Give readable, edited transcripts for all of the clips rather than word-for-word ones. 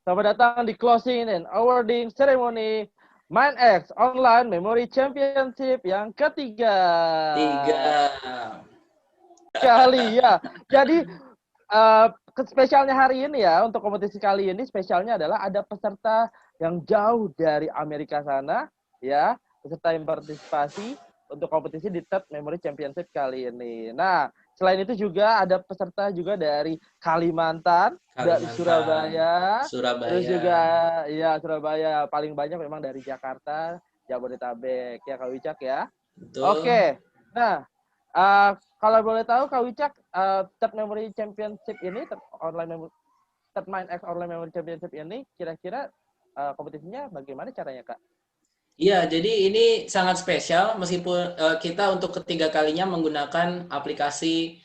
Selamat datang di closing and awarding ceremony MindX Online Memory Championship yang ketiga. Kali ya. Jadi spesialnya hari ini ya, untuk kompetisi kali ini spesialnya adalah ada peserta yang jauh dari Amerika sana ya, peserta yang berpartisipasi untuk kompetisi di Third Memory Championship kali ini. Nah, selain itu juga ada peserta juga dari Kalimantan. Dari Surabaya, terus juga ya Surabaya, paling banyak memang dari Jakarta, Jabodetabek ya Kak Wicak ya. Betul. Oke. Nah, kalau boleh tahu Kak Wicak, Third Memory Championship ini, Third MindX Online Memory Championship ini kira-kira kompetisinya bagaimana caranya Kak? Iya, jadi ini sangat spesial meskipun kita untuk ketiga kalinya menggunakan aplikasi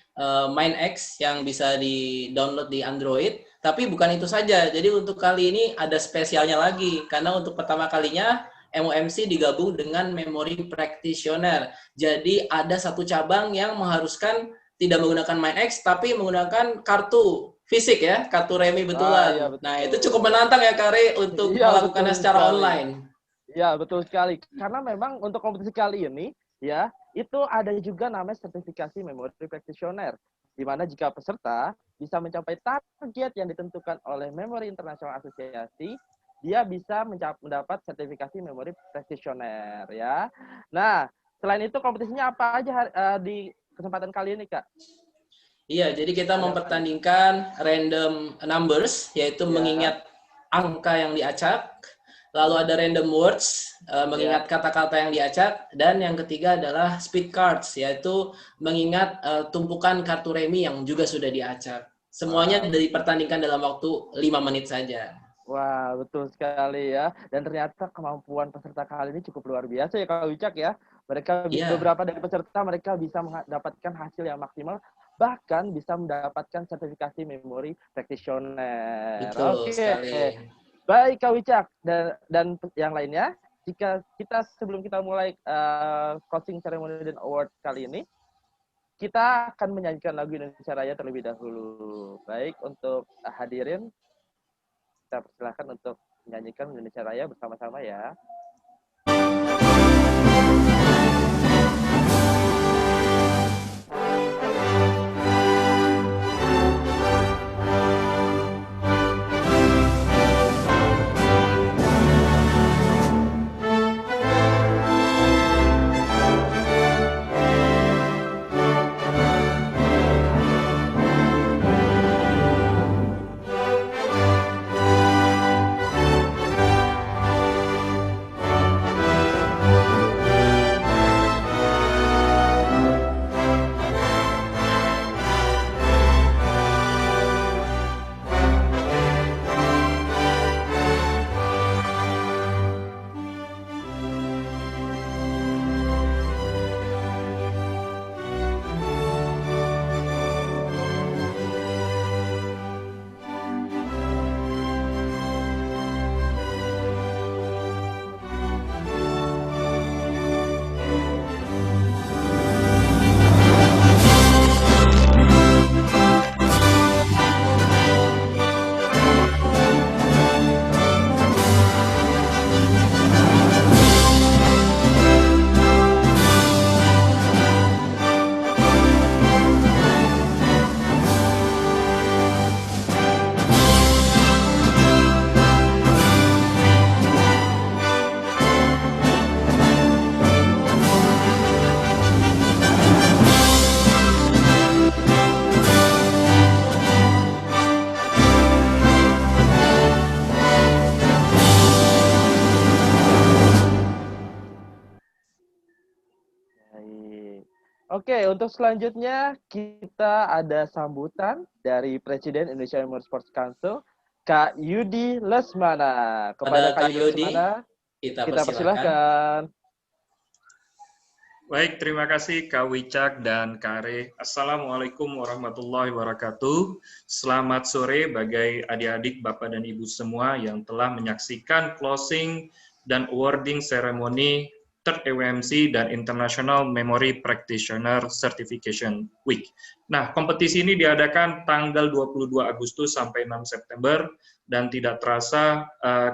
MindX yang bisa di-download di Android. Tapi bukan itu saja. Jadi untuk kali ini ada spesialnya lagi karena untuk pertama kalinya MOMC digabung dengan Memory Practitioner. Jadi ada satu cabang yang mengharuskan tidak menggunakan MindX tapi menggunakan kartu fisik ya, kartu remi betulan. Iya, betul. Nah, itu cukup menantang ya Kare untuk melakukannya secara online. Ya, betul sekali. Karena memang untuk kompetisi kali ini, ya, itu ada juga namanya sertifikasi Memory Practitioner, di mana jika peserta bisa mencapai target yang ditentukan oleh Memory International Association, dia bisa mendapat sertifikasi Memory Practitioner, ya. Nah, selain itu kompetisinya apa aja di kesempatan kali ini, Kak? Iya, jadi kita mempertandingkan random numbers, yaitu mengingat angka yang diacak. Lalu ada random words, mengingat kata-kata yang diacak. Dan yang ketiga adalah speed cards, yaitu mengingat tumpukan kartu remi yang juga sudah diacak. Semuanya dipertandingkan dalam waktu 5 menit saja. Wah, betul sekali ya. Dan ternyata kemampuan peserta kali ini cukup luar biasa ya Kak Wicak ya. Mereka beberapa dari peserta mereka bisa mendapatkan hasil yang maksimal, bahkan bisa mendapatkan sertifikasi Memory Practitioner. Betul sekali. Baik Kak Wicak dan yang lainnya, jika kita sebelum kita mulai closing ceremony dan award kali ini, kita akan menyanyikan lagu Indonesia Raya terlebih dahulu. Baik, untuk hadirin, kita persilahkan untuk menyanyikan Indonesia Raya bersama-sama ya. Oke, untuk selanjutnya kita ada sambutan dari Presiden Indonesia Memory Sports Council, Kak Yudi Lesmana. Kepada Kak Yudi Lesmana, kita persilahkan. Baik, terima kasih Kak Wicak dan Kak Are. Assalamualaikum warahmatullahi wabarakatuh. Selamat sore bagi adik-adik, Bapak dan Ibu semua yang telah menyaksikan closing dan awarding ceremony Third MOMC dan International Memory Practitioner Certification Week. Nah, kompetisi ini diadakan tanggal 22 Agustus sampai 6 September dan tidak terasa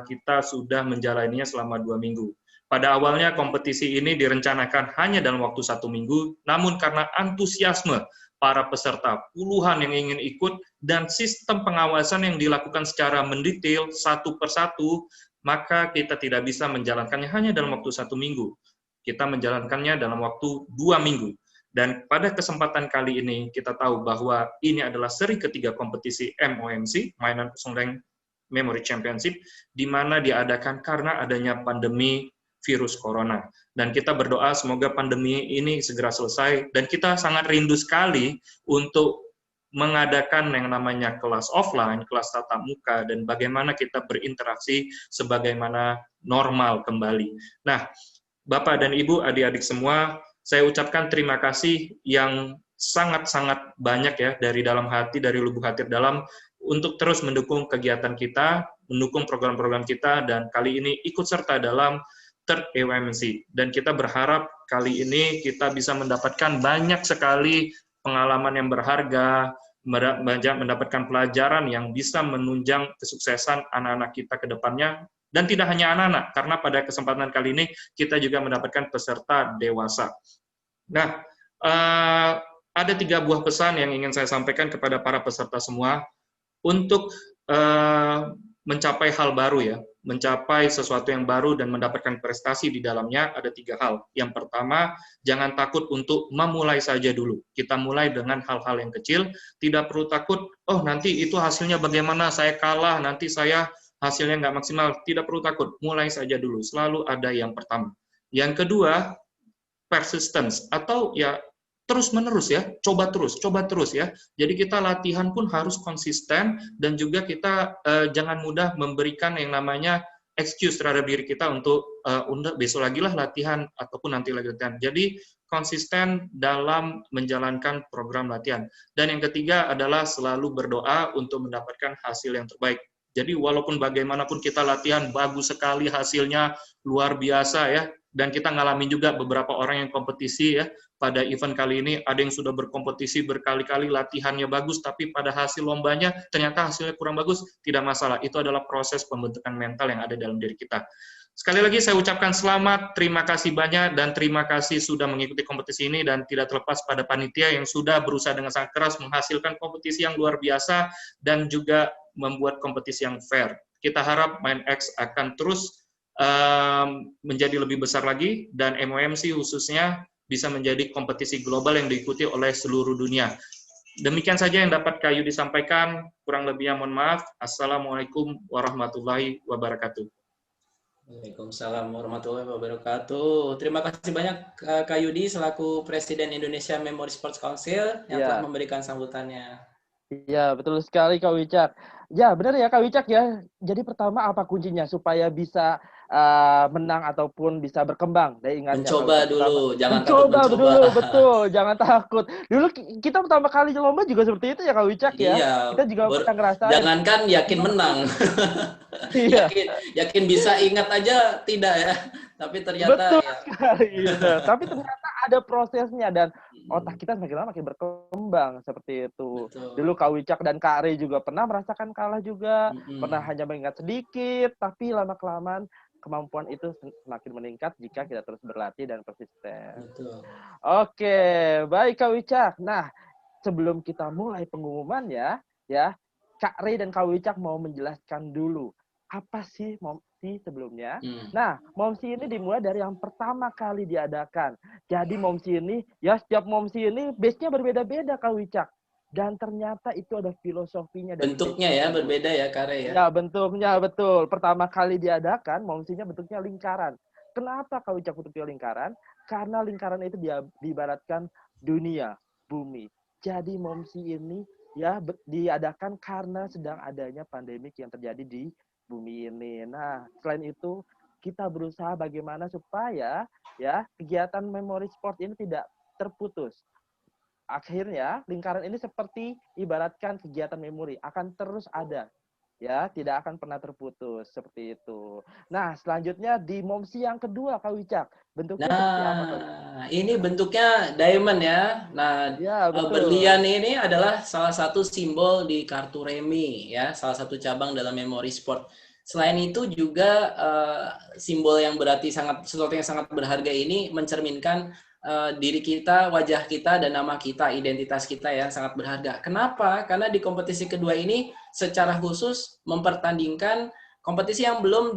kita sudah menjalaninya selama 2 minggu. Pada awalnya kompetisi ini direncanakan hanya dalam waktu 1 minggu, namun karena antusiasme para peserta, puluhan yang ingin ikut, dan sistem pengawasan yang dilakukan secara mendetail satu persatu, maka kita tidak bisa menjalankannya hanya dalam waktu 1 minggu. Kita menjalankannya dalam waktu 2 minggu. Dan pada kesempatan kali ini, kita tahu bahwa ini adalah seri ketiga kompetisi MOMC, Mainan Oseng Memory Championship, di mana diadakan karena adanya pandemi virus corona. Dan kita berdoa semoga pandemi ini segera selesai, dan kita sangat rindu sekali untuk mengadakan yang namanya kelas offline, kelas tatap muka, dan bagaimana kita berinteraksi sebagaimana normal kembali. Nah, Bapak dan Ibu, adik-adik semua, saya ucapkan terima kasih yang sangat-sangat banyak ya, dari dalam hati, dari lubuk hati dalam, untuk terus mendukung kegiatan kita, mendukung program-program kita, dan kali ini ikut serta dalam Third AOMC. Dan kita berharap kali ini kita bisa mendapatkan banyak sekali pengalaman yang berharga, mendapatkan pelajaran yang bisa menunjang kesuksesan anak-anak kita ke depannya. Dan tidak hanya anak-anak, karena pada kesempatan kali ini kita juga mendapatkan peserta dewasa. Nah, ada 3 buah pesan yang ingin saya sampaikan kepada para peserta semua untuk mencapai hal baru ya, mencapai sesuatu yang baru dan mendapatkan prestasi di dalamnya. Ada 3 hal. Yang pertama, jangan takut untuk memulai saja dulu. Kita mulai dengan hal-hal yang kecil, tidak perlu takut, oh nanti itu hasilnya bagaimana, saya kalah, nanti saya hasilnya nggak maksimal. Tidak perlu takut, mulai saja dulu. Selalu ada yang pertama. Yang kedua, persistence, atau ya terus-menerus ya, coba terus ya. Jadi kita latihan pun harus konsisten, dan juga kita jangan mudah memberikan yang namanya excuse terhadap diri kita untuk besok lagi lah latihan, ataupun nanti lagi latihan. Jadi konsisten dalam menjalankan program latihan. Dan yang ketiga adalah selalu berdoa untuk mendapatkan hasil yang terbaik. Jadi walaupun bagaimanapun kita latihan bagus sekali, hasilnya luar biasa ya, dan kita ngalamin juga beberapa orang yang kompetisi ya, pada event kali ini ada yang sudah berkompetisi berkali-kali, latihannya bagus, tapi pada hasil lombanya ternyata hasilnya kurang bagus, tidak masalah. Itu adalah proses pembentukan mental yang ada dalam diri kita. Sekali lagi saya ucapkan selamat, terima kasih banyak, dan terima kasih sudah mengikuti kompetisi ini, dan tidak terlepas pada panitia yang sudah berusaha dengan sangat keras menghasilkan kompetisi yang luar biasa, dan juga membuat kompetisi yang fair. Kita harap MindX akan terus menjadi lebih besar lagi, dan MOMC khususnya bisa menjadi kompetisi global yang diikuti oleh seluruh dunia. Demikian saja yang dapat Kak Yudi sampaikan, kurang lebihnya mohon maaf. Assalamualaikum warahmatullahi wabarakatuh. Waalaikumsalam warahmatullahi wabarakatuh. Terima kasih banyak Kak Yudi selaku Presiden Indonesia Memory Sports Council yang telah memberikan sambutannya. Iya, betul sekali Kak Wicak. Ya, benar ya Kak Wicak ya. Jadi pertama apa kuncinya supaya bisa menang ataupun bisa berkembang? Mencoba dulu, jangan takut mencoba. Dulu, betul, jangan takut. Dulu kita pertama kali lomba juga seperti itu ya Kak Wicak ya. Iya, Kita juga pernah ngerasain. Jangankan yakin menang. Iya. yakin bisa ingat aja tidak ya. Tapi ternyata betul sekali. Ya. Tapi ternyata ada prosesnya, dan otak kita semakin lama makin berkembang seperti itu. Betul. Dulu Kak Wicak dan Kak Ari juga pernah merasakan kalah juga, pernah hanya mengingat sedikit, tapi lama-kelamaan kemampuan itu semakin meningkat jika kita terus berlatih dan konsisten. Betul. Oke, baik Kak Wicak. Nah, sebelum kita mulai pengumuman ya, Kak Ari dan Kak Wicak mau menjelaskan dulu apa sih MOMC sebelumnya. Nah, MOMC ini dimulai dari yang pertama kali diadakan. Jadi MOMC ini, ya setiap MOMC ini base-nya berbeda-beda Kak Wicak. Dan ternyata itu ada filosofinya. Bentuknya ya berbeda ya Kare ya. Ya, bentuknya betul. Pertama kali diadakan, MOMC-nya bentuknya lingkaran. Kenapa Kak Wicak bentuknya lingkaran? Karena lingkaran itu diibaratkan dunia, bumi. Jadi MOMC ini ya diadakan karena sedang adanya pandemik yang terjadi di bumi ini. Nah, selain itu kita berusaha bagaimana supaya ya kegiatan memory sport ini tidak terputus. Akhirnya lingkaran ini seperti ibaratkan kegiatan memori akan terus ada ya, tidak akan pernah terputus seperti itu. Nah, selanjutnya di Momsi yang kedua, Kak Wicak. Bentuknya seperti apa, Kak Wicak? Nah, ini bentuknya diamond ya. Nah, Ya, betul. berlian ini adalah salah satu simbol di kartu remi ya, salah satu cabang dalam memori sport. Selain itu juga simbol yang berarti sesuatu yang sangat berharga ini mencerminkan diri kita, wajah kita, dan nama kita, identitas kita yang sangat berharga. Kenapa? Karena di kompetisi kedua ini secara khusus mempertandingkan kompetisi yang belum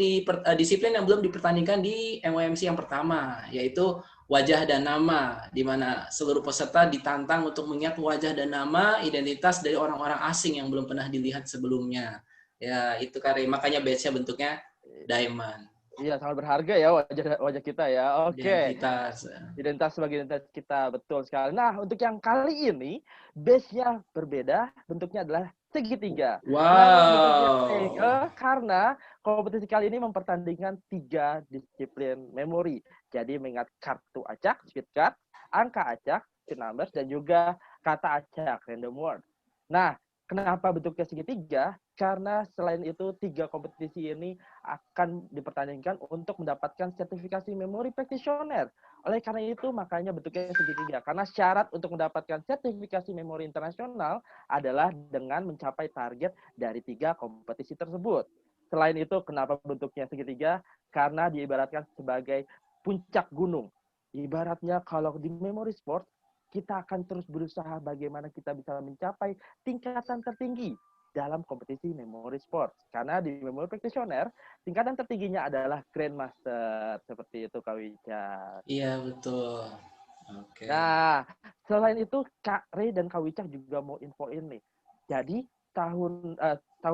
disiplin yang belum dipertandingkan di MOMC yang pertama, yaitu wajah dan nama, di mana seluruh peserta ditantang untuk mengingat wajah dan nama identitas dari orang-orang asing yang belum pernah dilihat sebelumnya. Ya, itu Kari. Makanya badge-nya bentuknya diamond. Iya, sangat berharga ya wajah wajah kita ya. Oke. Identitas. Identitas sebagai identitas kita, betul sekali. Nah, untuk yang kali ini, base-nya berbeda, bentuknya adalah segitiga. Kenapa bentuknya karena kompetisi kali ini mempertandingkan 3 disiplin memori. Jadi mengingat kartu acak, speed card, angka acak, speed numbers, dan juga kata acak, random word. Nah, kenapa bentuknya segitiga? Karena selain itu 3 kompetisi ini akan dipertandingkan untuk mendapatkan sertifikasi memori practitioner. Oleh karena itu, makanya bentuknya segitiga. Karena syarat untuk mendapatkan sertifikasi memori internasional adalah dengan mencapai target dari 3 kompetisi tersebut. Selain itu, kenapa bentuknya segitiga? Karena diibaratkan sebagai puncak gunung. Ibaratnya kalau di memory sport, kita akan terus berusaha bagaimana kita bisa mencapai tingkatan tertinggi dalam kompetisi memory sport. Karena di memory practitioner, tingkatan tertingginya adalah Grandmaster. Seperti itu, Kak Wicak. Iya, betul. Oke. Nah, selain itu, Kak Ray dan Kak Wicak juga mau infoin nih. Jadi, tahun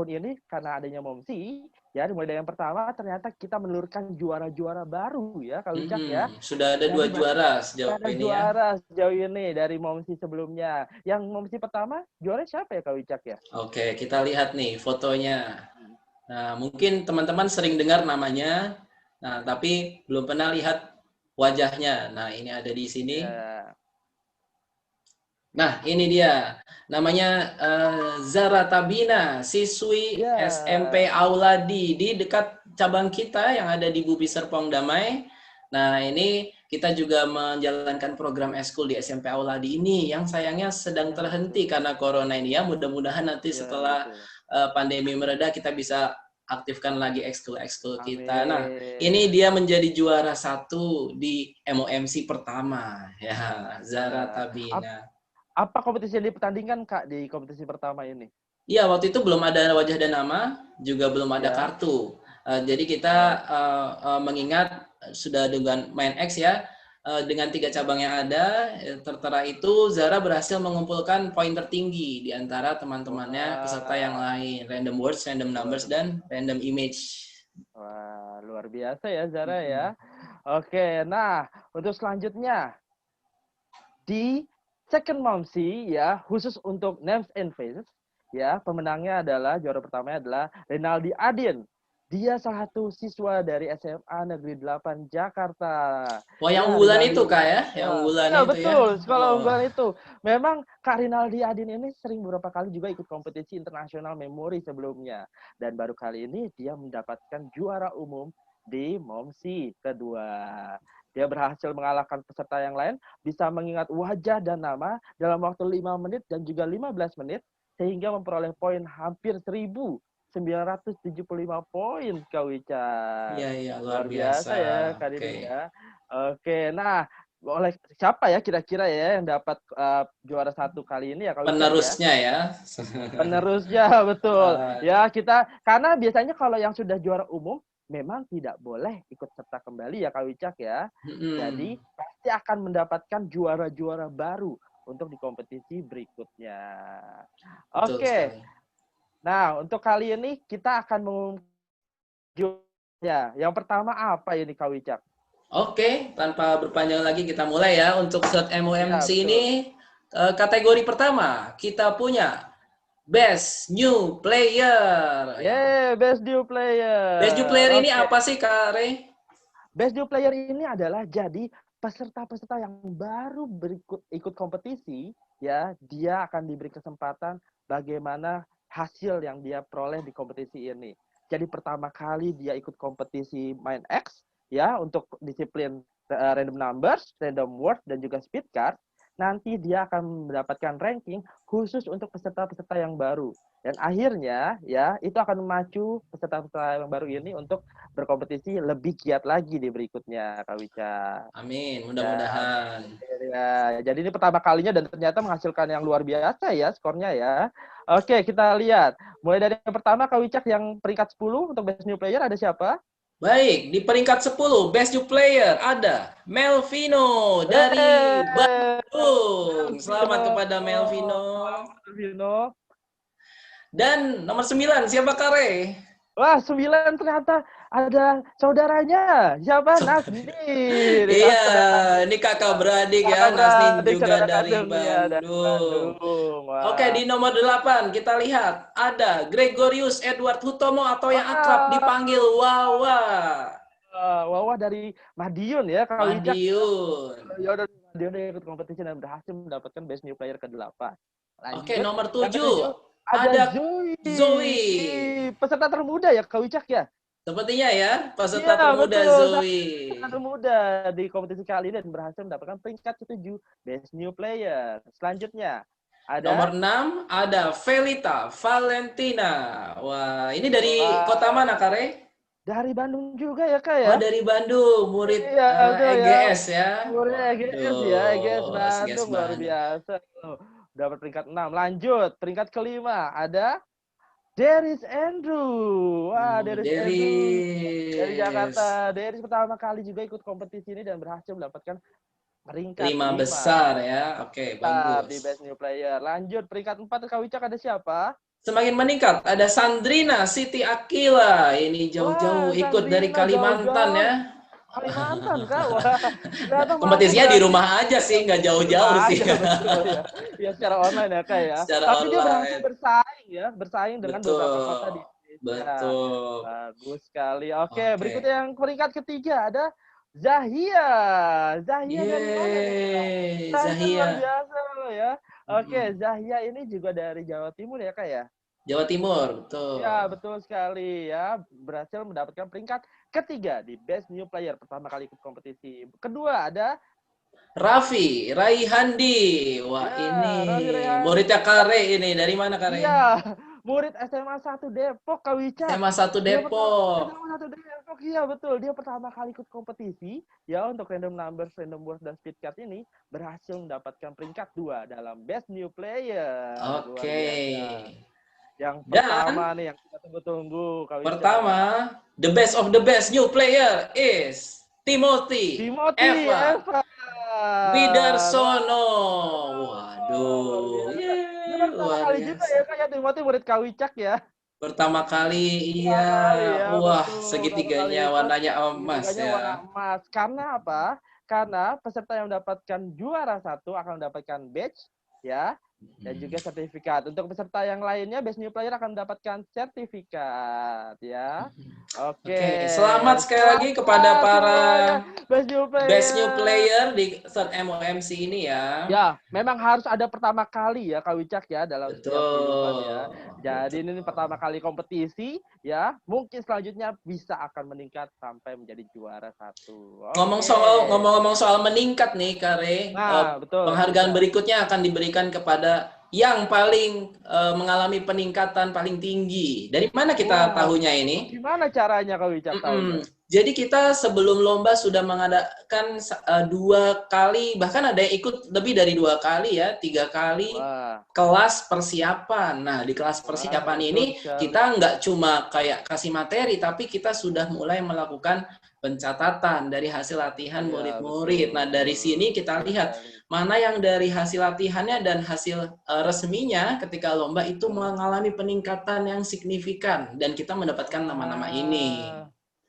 ini, karena adanya Momsi, ya, mulai dari yang pertama, ternyata kita menelurkan juara-juara baru ya, Kak Wicak ya. Sudah ada 2 Jadi, juara sejauh ada ini ya. juara sejauh ini dari Momsi sebelumnya. Yang Momsi pertama, juara siapa ya, Kak Wicak ya? Oke, kita lihat nih fotonya. Nah, mungkin teman-teman sering dengar namanya, nah tapi belum pernah lihat wajahnya. Nah, ini ada di sini. Ya. Nah, ini dia. Namanya Zara Tabina, siswi Ya. SMP Auladi di dekat cabang kita yang ada di Bubi Serpong Damai. Nah, ini kita juga menjalankan program eskul di SMP Auladi ini yang sayangnya sedang terhenti karena corona ini ya. Mudah-mudahan nanti Ya, setelah betul. pandemi mereda kita bisa aktifkan lagi ekskul-ekskul kita. Nah, Amin. ini dia menjadi juara 1 di MOMC pertama. Ya, Zara Tabina. Apa kompetisi yang dipertandingkan, Kak, di kompetisi pertama ini? Iya, waktu itu belum ada wajah dan nama, juga belum ada Ya. kartu. Jadi kita mengingat sudah dengan main X ya, dengan 3 cabang yang ada, tertera itu Zara berhasil mengumpulkan poin tertinggi di antara teman-temannya peserta yang lain. Random words, random numbers, dan random image. Wah, luar biasa ya Zara ya. Oke, nah untuk selanjutnya di second Momsi ya, khusus untuk names and faces ya, pemenangnya adalah juara pertamanya adalah Renaldi Adin. Dia salah satu siswa dari SMA Negeri 8 Jakarta. Wah, yang Ya, unggulan Rinaldi. itu Kak ya? Yang Ya, unggulan ya itu ya? betul. Sekolah Oh. unggulan itu. Memang Kak Rinaldi Adin ini sering beberapa kali juga ikut kompetisi internasional memori sebelumnya. Dan baru kali ini dia mendapatkan juara umum di Momsi kedua. Dia berhasil mengalahkan peserta yang lain, bisa mengingat wajah dan nama dalam waktu 5 menit dan juga 15 menit, sehingga memperoleh poin hampir 1.975 poin, Kak Wicak. Iya, luar Luar biasa. biasa ya, Kak Oke. Didin ya. Oke, nah oleh siapa ya kira-kira ya yang dapat juara 1 kali ini ya, Kak Wicak ya? Penerusnya ya. Penerusnya, betul. Ya, kita karena biasanya kalau yang sudah juara umum memang tidak boleh ikut serta kembali ya, Kak Wicak ya. Jadi pasti akan mendapatkan juara-juara baru untuk di kompetisi berikutnya. Betul Oke. sekali. Nah, untuk kali ini kita akan mengumumkan ya. Yang pertama apa ini, Kak Wicak? Oke, tanpa berpanjang lagi kita mulai ya. Untuk slot MOMC Ya, ini kategori pertama kita punya Best New Player. Best New Player. Best New Player ini Oke. apa sih Kak Rey? Best New Player ini adalah jadi peserta-peserta yang baru ikut kompetisi, ya, dia akan diberi kesempatan bagaimana hasil yang dia peroleh di kompetisi ini. Jadi pertama kali dia ikut kompetisi MindX ya untuk disiplin random numbers, random word dan juga speed card. Nanti dia akan mendapatkan ranking khusus untuk peserta-peserta yang baru. Dan akhirnya ya itu akan memacu peserta-peserta yang baru ini untuk berkompetisi lebih giat lagi di berikutnya, Kak Wicca. Amin, Ya, mudah-mudahan. ya, jadi ini pertama kalinya dan ternyata menghasilkan yang luar biasa ya skornya ya. Oke, kita lihat. Mulai dari yang pertama, Kak Wicak yang peringkat 10 untuk Best New Player ada siapa? Baik, di peringkat 10 Best New Player ada Melvino dari Bandung. Selamat kepada Melvino. Melvino. Dan nomor 9 siapa Kare? Wah, 9 ternyata ada saudaranya. Siapa? Nasdin. Iya, ini kakak beradik ya, Nasnin juga dari Bandung. Wah. Oke, di nomor 8 kita lihat ada Gregorius Edward Hutomo atau yang akrab dipanggil Wawa. Wawa dari Madiun ya, Kak Wicak. Madiun. Ya udah Madiun dia ikut kompetisi dan berhasil mendapatkan Best New Player ke-8. Oke, nomor 7 ada Zoe. Peserta termuda ya, Kak Wicak ya? Sepertinya ya, peserta termuda betul. Zoe. Peserta termuda di kompetisi kali ini dan berhasil mendapatkan peringkat ke-7 Best New Player. Selanjutnya ada nomor 6 ada Felita Valentina. Wah, ini dari kota mana, Kare? Dari Bandung juga ya, Kak ya? Oh, dari Bandung, murid EGS ya. Murid EGS ya, EGS Bandung luar Bandung. biasa. Dapat peringkat 6. Lanjut, peringkat ke-5 ada Deris Andrew. Wah, Deris Andrew dari Jakarta. Deris pertama kali juga ikut kompetisi ini dan berhasil mendapatkan peringkat 5 besar ya. Oke, bagus. Di Best New Player. Lanjut, peringkat 4 Kak Wicak ada siapa? Semakin meningkat, ada Sandrina Siti Akila. Ini jauh-jauh ikut dari Kalimantan ya. Kalimantan, Kak. Wah, kompetisinya di rumah aja sih, nggak jauh-jauh sih. Betul, ya. Ya, secara online ya, Kak ya. Tapi dia berhasil bersaing ya, bersaing dengan beberapa kota di Indonesia. Betul. Bagus sekali. Oke, berikutnya yang peringkat ketiga ada Zahia. Zahia dari mana? Zahia luar biasa loh ya. Oke, Zahia ini juga dari Jawa Timur ya, Kak ya? Jawa Timur, betul. Ya, betul sekali ya. Berhasil mendapatkan peringkat ketiga di Best New Player pertama kali ikut kompetisi. Kedua ada Raffi Raihandi. Wah, ya, ini muridnya Kare ini. Dari mana Kare? Iya, murid SMA 1 Depok, Kak Wicak. SMA 1 Depok. SMA 1 Depok, iya betul. Dia pertama kali ikut kompetisi ya untuk random numbers, random words dan speed card ini berhasil mendapatkan peringkat 2 dalam Best New Player. Oke. Yang pertama nih yang kita tunggu-tunggu, Kak Wicak. Pertama, the best of the best new player is Timothy Eva Widarsono. Waduh. Pertama kali juga ya kayak Timothy murid Kak Wicak ya. Pertama kali, iya. Wah, segitiganya warnanya emas ya. Warna emas. Karena apa? Karena peserta yang mendapatkan juara 1 akan mendapatkan badge ya. Dan juga sertifikat. Untuk peserta yang lainnya, Best New Player akan mendapatkan sertifikat, ya. Oke. Selamat sekali lagi kepada para Best New Player di third MOMC ini ya. Ya, memang harus ada pertama kali ya, Kak Wicak ya, dalam setiap kehidupan ya. Jadi ini pertama kali kompetisi, ya. Mungkin selanjutnya bisa akan meningkat sampai menjadi juara 1. Ngomong-ngomong soal meningkat nih, Kare. Nah, betul. Penghargaan berikutnya akan diberikan kepada yang paling mengalami peningkatan paling tinggi. Dari mana kita tahunya ini? Gimana caranya Kak Wicak tahu? Jadi kita sebelum lomba sudah mengadakan 2 kali, bahkan ada yang ikut lebih dari 2 kali ya, 3 kali kelas persiapan. Nah, di kelas persiapan ini kita nggak cuma kayak kasih materi, tapi kita sudah mulai melakukan pencatatan dari hasil latihan murid-murid. Nah, dari sini kita lihat mana yang dari hasil latihannya dan hasil resminya ketika lomba itu mengalami peningkatan yang signifikan dan kita mendapatkan nama-nama ini.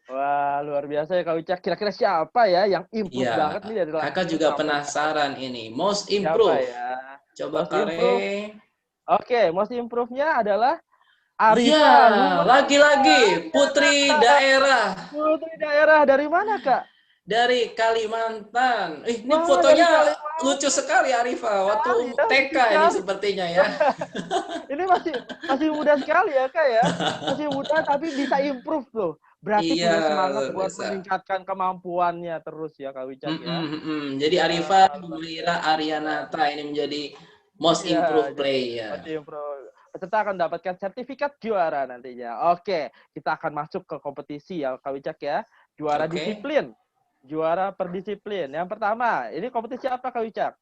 Wah, luar biasa ya Kak Wicak. Kira-kira siapa ya yang improve banget nih dari Kakak juga penasaran ini. Most improve. Ya? Coba Kare. Oke, most improve-nya adalah Arifan. Iya, lagi-lagi putri daerah. Putri daerah dari mana, Kak? dari Kalimantan. Ini Wah, dari fotonya Kalimantan. lucu sekali Arifah. Waktu Ya, TK lucu ini sekali. sepertinya ya. Ini masih muda sekali ya Kak ya. Masih muda tapi bisa improve loh. Berarti Iya, punya semangat luar buat biasa. meningkatkan kemampuannya terus ya Kak Wicak ya. Jadi Wah, Arifah luar Humaira biasa. Arianata ini menjadi most Iya, improved jadi player. masih improve. Peserta akan mendapatkan sertifikat juara nantinya. Oke, kita akan masuk ke kompetisi ya Kak Wicak ya. Juara Oke. disiplin. Juara per disiplin. Yang pertama, ini kompetisi apa Kak Wicak?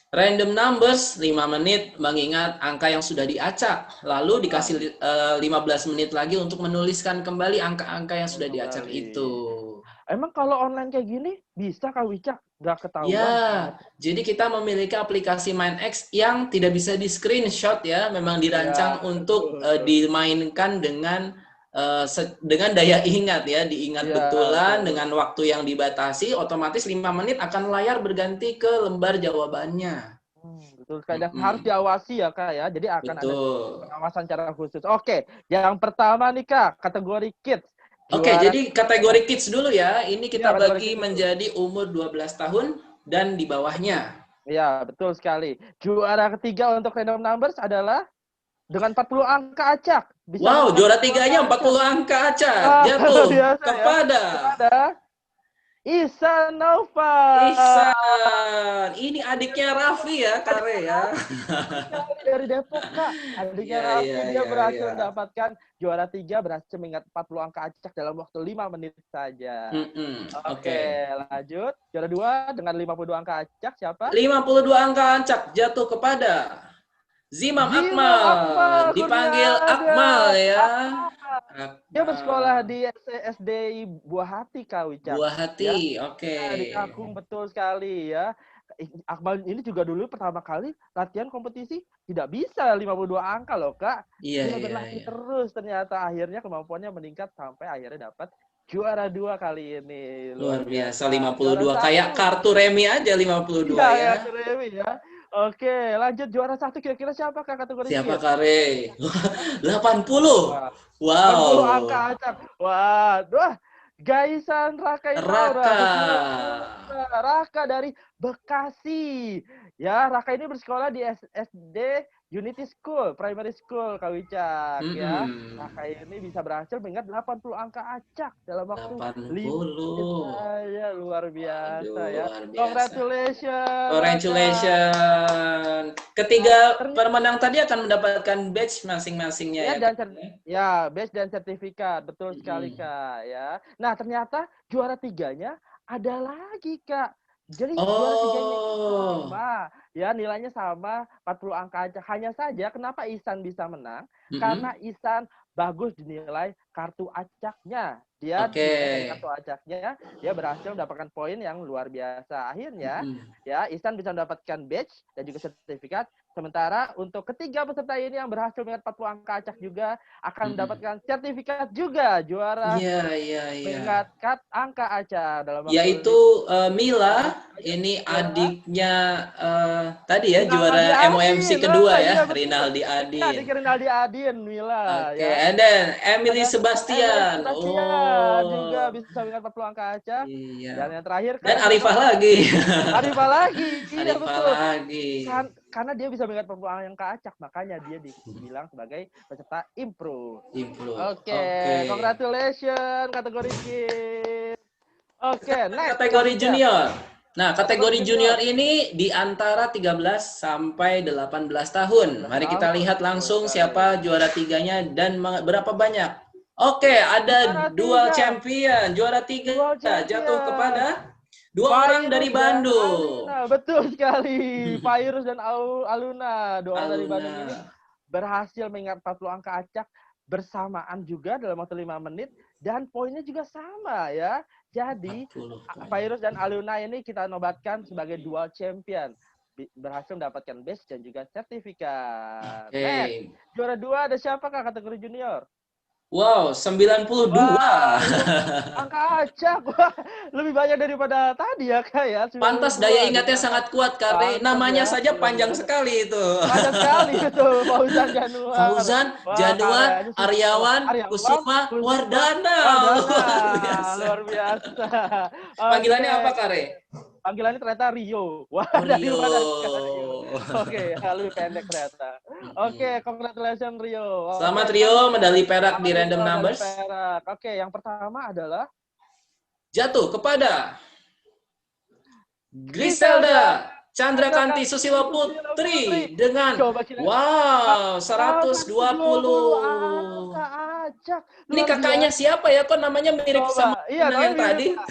Random numbers 5 menit mengingat angka yang sudah diacak. Lalu Wah, dikasih 15 menit lagi untuk menuliskan kembali angka-angka yang sudah diacak itu. kembali. Emang kalau online kayak gini bisa Kak Wicak? Nggak ketahuan Ya, nomor. jadi kita memiliki aplikasi MindX yang tidak bisa di screenshot ya, memang dirancang Ya, untuk betul. dimainkan dengan daya ingat ya, diingat Iya, betulan betul. dengan waktu yang dibatasi, otomatis 5 menit akan layar berganti ke lembar jawabannya. Betul sekali. Dan harus Mm-mm. diawasi ya Kak ya. Jadi akan ada Betul. pengawasan secara khusus. Oke, yang pertama nih Kak, kategori kids. Oke, Juara jadi kategori kids dulu ya. Ini ya kita kategori bagi kids dulu. menjadi umur 12 tahun dan di bawahnya. Ya, betul sekali. Juara ketiga untuk random numbers adalah dengan 40 angka acak. Bisa Wow, mengingat juara 40 angka tiganya acak. 40 angka acak. Wah, Jatuh biasa ya. kepada Kepada Ihsan Nova. Ihsan. Ini adiknya Raffi ya, Kare ya. Betul sekali dari Depok, Kak. Adiknya Iya, iya, Raffi, dia iya, berhasil iya. mendapatkan juara 3, berhasil mengingat 40 angka acak dalam waktu 5 menit saja. Oke. Oke, lanjut. Juara 2 dengan 52 angka acak, siapa? 52 angka acak jatuh kepada Zimam Zima Akmal. Akmal, Dipanggil Kurniaga. Akmal ya. Akmal. Dia bersekolah Akmal. di SDI Buah Hati, Kak Wicak. Buah Ya, hati. Oke. ya, di Cakung, betul sekali ya. Akmal ini juga dulu pertama kali latihan kompetisi tidak bisa 52 angka loh Kak. Iya, Dia iya, berlatih iya. terus ternyata akhirnya kemampuannya meningkat sampai akhirnya dapat juara 2 kali ini. Luar Luar biasa biasa. Juara 52. Kayak 1. kartu remi aja 52 Iya ya, ya. Remi ya. Oke, lanjut juara 1 kira-kira siapa Kak kategori Siapa kids? Kare? 80. Wah, 80 angka Wow. acak. Wah, Gaisan Raka Inaura Raka. berjuara 2. Raka dari Bekasi. Ya, Raka ini bersekolah di SD Unity School, Primary School, Kak Wicak ya. Raka ini bisa berhasil mengingat 80 angka acak dalam waktu 5 menit 80. saja. Luar biasa Waduh, ya. luar biasa. Congratulations, Raka. Congratulations. Nah, Ketiga ternyata pemenang tadi akan mendapatkan badge masing-masingnya ya ya, dan Kak? badge dan sertifikat, betul sekali Mm-mm. Kak ya. Nah ternyata juara tiganya ada lagi Kak. Jadi juara tiganya ini Oh. sama, ya nilainya sama 40 angka aja. Hanya saja kenapa Ihsan bisa menang? Karena Mm-mm. Ihsan bagus dinilai kartu acaknya. Dia Oke. dinilai dari kartu acaknya, dia berhasil mendapatkan poin yang luar biasa. Akhirnya Mm-mm. ya Ihsan bisa mendapatkan badge dan juga sertifikat. Sementara untuk ketiga peserta ini yang berhasil mengingat 40 angka acak juga akan Mm-mm. mendapatkan sertifikat juga juara Iya, iya, iya. mengingat angka acak dalam waktu Yaitu Mila, 5 menit. ini Ya. adiknya tadi ya Rinaldi juara Adin. MOMC kedua ya, Iya betul. Rinaldi Ini adik Adin. Rinaldi Adin, Mila Oke, ya. and then Emily Ada Emily Sebastian. Sebastian juga Oh, bisa mengingat 40 angka acak. Dan iya. yang terakhir Dan Kak Arifah siapa? lagi. Arifah lagi. Iya Arifah betul. lagi. Karena dia bisa mengingat 40 angka acak, makanya dia dibilang sebagai peserta improve. Improve. Oke, Oke. congratulations kategori kids. Oke, Sekarang next Kak kategori Wicak. junior. Nah, Kategori kategori junior. junior ini di antara 13 sampai 18 tahun. 18 Mari kita tahun, lihat betul langsung sekali. siapa juara tiganya dan berapa banyak. Oke, Juara ada dual 3, champion. Juara tiga dual jatuh champion. kepada dua orang dari Fairuz dan Bandung. Aluna, betul sekali. Fairuz dan Aluna, dua orang dari Bandung ini Aluna. berhasil mengingat 40 angka acak bersamaan juga dalam waktu 5 menit dan poinnya juga sama ya. Jadi 40 poin. Fairuz dan Aluna ini kita nobatkan sebagai dual champion. Berhasil mendapatkan badge dan juga sertifikat. Next, Oke. juara 2 ada siapa Kak kategori junior? Wow, 92. Wah, angka acak. Wah, lebih banyak daripada tadi ya Kak ya, Pantas daya 92 ingatnya dinyatakan. sangat kuat karena Pantas namanya ya, saja luar panjang biasa. sekali itu. Banyak sekali itu Fauzan Januar. Fauzan, Wah, Januar, karyanya susah. Aryawan, Aryawan, Kusuma, Kusuma, Wardana. Wardana. Luar biasa. Luar luar biasa. Panggilannya Oke. apa, Kare? Panggilannya ternyata Rio. Wah, Oh, dari Rio. mana sekarang Rio? Oke, lebih pendek ternyata. Oke, Mm-mm. congratulations Rio. Oke, Selamat sekarang Rio, medali perak sama di Rio random dari numbers. Perak. Oke, yang pertama adalah Jatuh kepada Griselda Griselda Candrakanti Candrakanti Susilo Susilo Putri. Putri dengan Coba kita wow 120 angka 120. acak. Ini Luar kakaknya biasa. siapa ya? Kok namanya mirip sama Coba, iya pemenang namanya yang mirip tadi? Kak.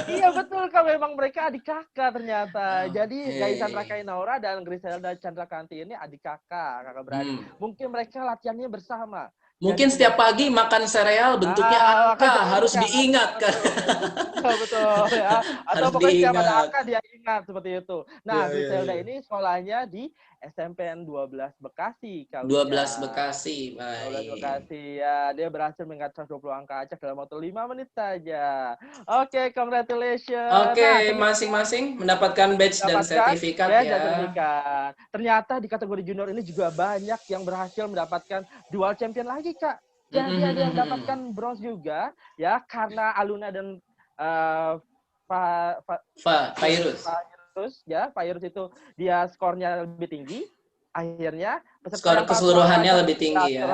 Iya betul Kak, memang mereka adik kakak ternyata. Jadi Gaisan Oke. Rakai Naura dan Griselda Candrakanti ini adik kakak beradik. Hmm. Mungkin mereka latihannya bersama. Jadi Mungkin setiap kemudian pagi makan sereal bentuknya makan angka, sereal harus bentuknya angka, diingat kan? betul. Betul, betul ya. Atau Harus pokoknya setiap ada diingat. angka dia ingat seperti itu. Iya, Nah, iya, Griselda iya. ini sekolahnya di SMPN 12 Bekasi, Kak 12 Wicak. Bekasi, 12 baik. Bekasi ya, dia berhasil mengingat 120 angka acak dalam waktu 5 menit saja. Oke, congratulations. Nah, Oke, ternyata masing-masing mendapatkan badge dan mendapatkan sertifikat badge dan ya. sertifikat. Ternyata di kategori junior ini juga banyak yang berhasil mendapatkan dual champion lagi, Kak. Jadi ada yang mendapatkan bronze juga ya karena Aluna dan eh, Virus. Virus itu dia skornya lebih tinggi. Akhirnya peserta Skor yang 40 angka keseluruhannya acak lebih tinggi ya.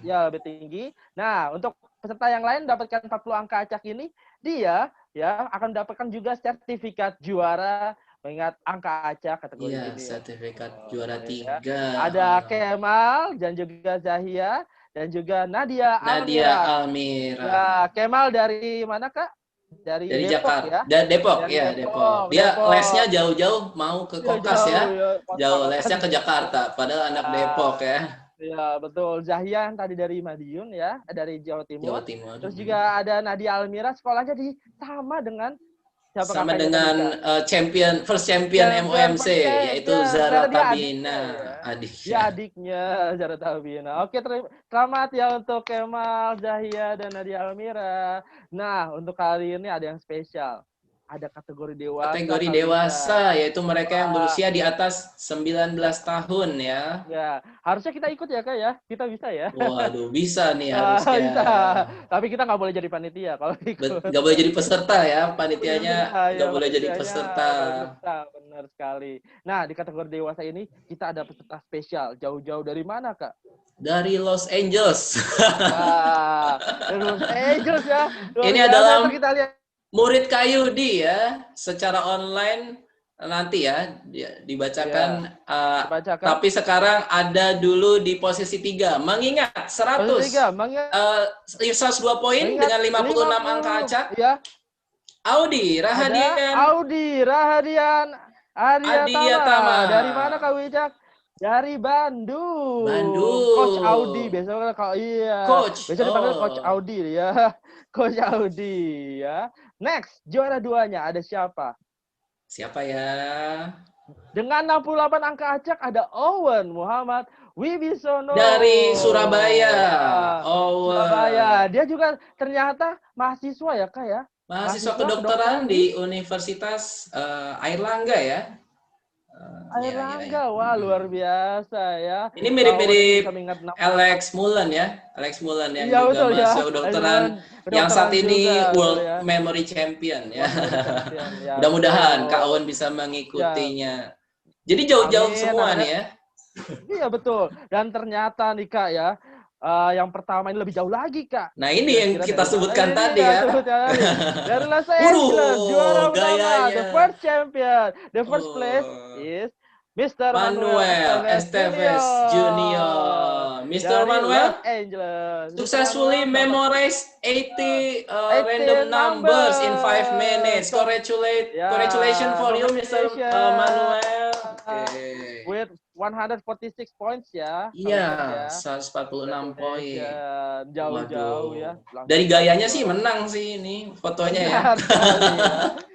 ya lebih tinggi. Nah, untuk peserta yang lain mendapatkan 40 angka acak ini, dia ya akan mendapatkan juga sertifikat juara mengingat angka acak kategori Iya, ini ya. sertifikat juara Ya. 3. Ada Kemal dan juga Zahia dan juga Nadia Nadia Almira. Almira. Ya, Kemal dari mana, Kak? Dari Dari Depok Jakarta. ya. Depok, Dari ya Depok. Dia lesnya Depok. jauh-jauh mau ke Ya, Kokas jauh ya. ya, kota Jauh kota. lesnya ke Jakarta, padahal anak Depok Ah, ya. ya betul. Zahia yang tadi dari Madiun ya, dari Jawa Jawa Timur. Timur. Terus juga ada Nadia Almira, sekolahnya di sama dengan siapa Sama kakaknya tadi, dengan Kak? first champion Champion MOMC, first yaitu champion. Ternyata Zara dia adiknya Tabina, ya. Dia adiknya. adiknya Zara Tabina. Oke, selamat ya untuk Kemal, Zahia, dan Nadia Almira. Nah, untuk kali ini ada yang spesial. Ada kategori dewasa, Kategori Kak Wija. dewasa, yaitu mereka yang Wah, berusia di atas 19 tahun ya. ya. Harusnya kita ikut ya, Kak ya. Kita bisa ya. Waduh, bisa nih harusnya. Bisa. Tapi kita nggak boleh jadi panitia kalau ikut. Nggak boleh jadi peserta ya, Jadi panitianya peserta, nggak ya boleh jadi panitianya peserta. nggak boleh peserta, benar sekali. Nah, di kategori dewasa ini kita ada peserta spesial. Jauh-jauh dari mana, Kak? Dari Los Angeles. Wah, dari Los Angeles ya. Luar Ini biasa. Ntar adalah kita lihat. murid Kayudi ya, secara online nanti ya dibacakan. Ya, dibacakan. Tapi sekarang ada dulu di posisi 3. Mengingat Posisi 3, 100, 102 poin mengingat dengan 56 angka 50, acak. ya. Audi Ada Rahadian Audi Rahadian Aryatama. Dari mana, Adiatama, Kak Wicak? Dari Bandung. Coach Audi Bandung. biasanya kalau iya, Coach, biasa dipanggil Coach oh Audi ya. Coach Audi ya. Next, juara duanya ada siapa? siapa ya? Dengan 68 angka acak ada Owen Muhammad Wibisono. Dari Surabaya. Ya, Surabaya. Owen. Dia juga ternyata mahasiswa ya, Kak ya? Mahasiswa Mahasiswa kedokteran kedokteran di di Universitas Airlangga ya. Air Ya. Langga. Wah, luar biasa ya. Ini Kak Owen ini mirip-mirip bisa mengingat 68. Alex Mullen ya. Alex Mullen yang Iya, juga betul ya. mahasiswa kedokteran yang saat Kedokteran juga, ini betul World ya. Memory Champion ya. World Memory Champion. Ya, Mudah-mudahan Kak betul. Owen bisa Ya, mengikutinya. Jadi jauh-jauh amin. semua nih ya. Iya, betul. Dan ternyata nih, Kak ya, yang pertama ini lebih jauh lagi, Kak. Nah ini yang Kira-kira kita dari mana sebutkan ini tadi ya? ya. Sebutnya tadi. Dari Los Angeles, juara Waduh, pertama, the gayanya. first champion. The first place Oh. is Mr. Manuel Manuel Esteves Esteves Junior Junior. Mr. dari Los Manuel Angeles. Mr. successfully Manuel dapat memorize 80 random 18 numbers in 5 numbers. minutes. Congratulations Ya, for you, Mr. congratulations. Manuel. Oke. With 146 points ya, Kak Iya, Wicak ya. 146 poin. Congratulations. Jauh-jauh ya. Waduh. Langsung Dari dapat gayanya sih juara. menang sih ini fotonya ya. Benar sekali ya.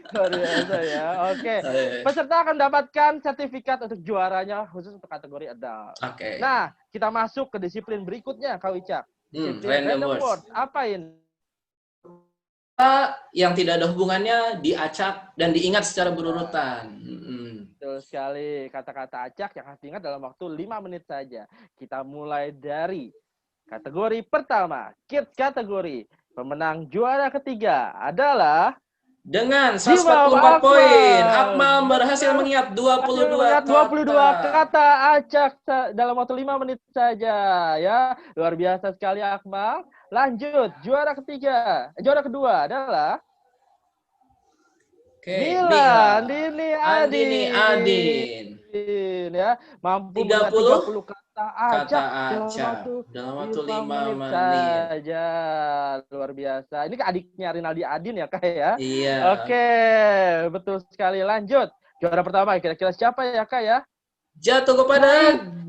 Luar biasa ya. Oke. Oke. Peserta akan mendapatkan sertifikat untuk juaranya khusus untuk kategori adult. Nah, kita masuk ke disiplin berikutnya, Kak Wicak. Disiplin Random random words. words. Apa ini? Yang tidak ada hubungannya diacak dan diingat secara berurutan. Betul sekali. Kata-kata acak yang harus diingat dalam waktu 5 menit saja. Kita mulai dari kategori pertama. Kids kategori. Pemenang juara ketiga adalah Dengan Imam 144 poin, Akmal. Akmal berhasil mengingat 22 22 kata. kata acak dalam waktu 5 menit saja ya. Luar biasa sekali Akmal. Lanjut, juara kedua adalah Oke, Milan Dini Andini Adin. Adin. Ya, mampu 30 mengingat 30 kata kata acak acak dalam dalam waktu waktu 5 5 menit menit. saja. Luar biasa. Ini adiknya Rinaldi Adin ya, Kak ya. Iya. Oke, betul sekali. Lanjut. Juara pertama kira-kira siapa ya, Kak ya? Jatuh kepada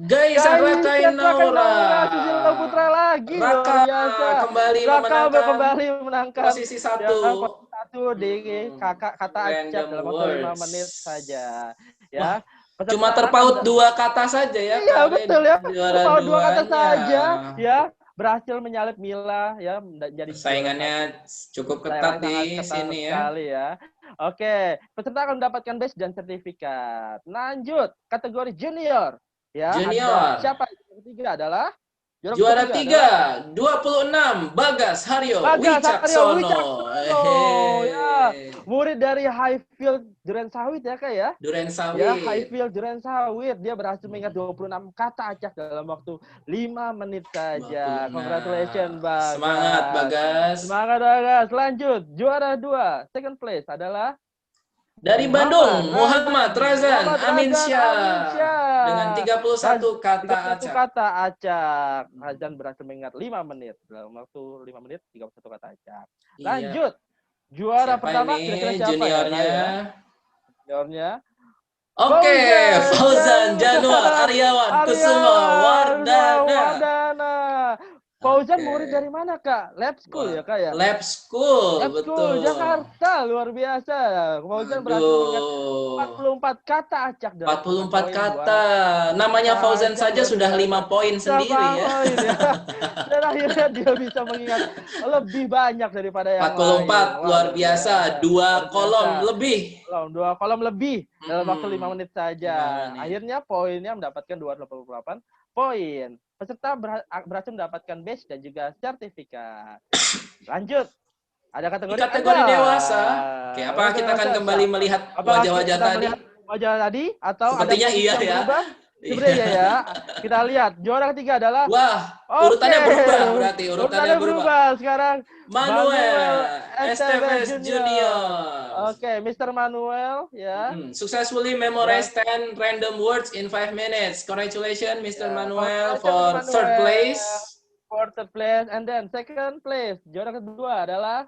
Gaisan Rakainaura. Susilo Putra lagi, luar Raka biasa. kembali Raka memenangkan kembali menangkan posisi ya, 1. posisi 1 di kakak kata acak Random dalam waktu 5 words. menit saja. Wah, Ya, cuma peserta terpaut akan 2 kata saja ya, iya Kak. betul ya. Juara Terpaut 2 kata duanya. saja ya, berhasil menyalip Mila ya jadi juara 1. Persaingannya cukup ketat Sayangannya sangat di ketat sini ya. sekali ya. Oke, peserta akan mendapatkan badge dan sertifikat. Lanjut, kategori junior. Ya, ada Junior. siapa? Yang ketiga adalah Juara ketiga 3, 26, Bagas Haryo Bagas Aryo Wicaksono. Wicaksono. Ya, murid dari Highfield Duren Sawit ya, Kak ya. Duren Ya, Sawit. Highfield Duren Sawit. Dia berhasil mengingat 26 kata acak dalam waktu 5 menit saja. 26. Congratulations, Bagas. Semangat, Bagas. Semangat, Bagas. Lanjut, juara 2, second place adalah Dari Bandung, Muhammad Razan Amin Syah. Dengan 31 kata 31 acak. kata acak. Razan berhasil mengingat 5 menit. Dalam waktu 5 menit, 31 kata acak. Lanjut. Juara Siapa pertama, ini kira-kira siapa juniornya? ya? Juniornya. Oke, Fauzan Januar Aryawan Kusuma Wardana. Fauzan Oke. murid dari mana, Kak? Lab School ya, Kak ya? Lab School, Lab School, betul. Jakarta. Luar biasa. Fauzan berhasil mengingat 44 kata acak. 44 kata. Namanya Fauzan saja sudah 5 poin sendiri ya. Poin ya. Dan akhirnya dia bisa mengingat lebih banyak daripada yang 44 lain. Wah, luar biasa. 2 kolom biasa. lebih. 2 kolom lebih dalam waktu 5 menit saja. 5 menit. Akhirnya poinnya mendapatkan 288 poin. Peserta berhasil mendapatkan badge dan juga sertifikat. Lanjut. Ada kategori dewasa. Oke, apakah kita akan kembali melihat wajah-wajah tadi? Wajah tadi atau Sepertinya ada iya yang ya. berubah? Sebenarnya ya. Kita lihat juara ketiga adalah urutannya berubah berarti urutannya berubah. Sekarang Manuel Esteves Junior. Oke, Mr. Manuel ya. Successfully memorize 10 random words in 5 minutes. Congratulations Mr. Manuel for third place. For third place and then second place. Juara kedua adalah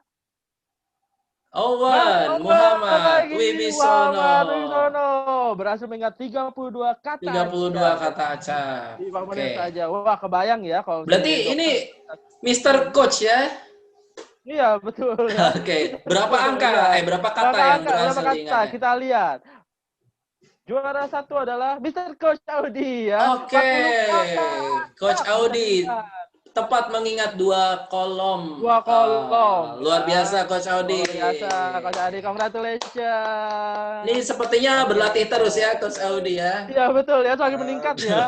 Owen Muhammad Wibisono. Berhasil mengingat 32 kata 32 kata acak. 5 menit saja. Wah, kebayang ya kalau berarti ini Mr. Coach ya? Iya, betul ya. Oke. Berapa angka? Berapa kata yang berhasil diingat? Kita lihat. Juara 1 adalah Mr. Coach Audi ya. Oke. Coach Audi tepat mengingat 2 kolom. 2 kolom. Luar biasa Coach Audi. Luar biasa Coach Audi. Congratulations. Ini sepertinya berlatih terus ya Coach Audi ya. Iya betul ya, semakin meningkat ya.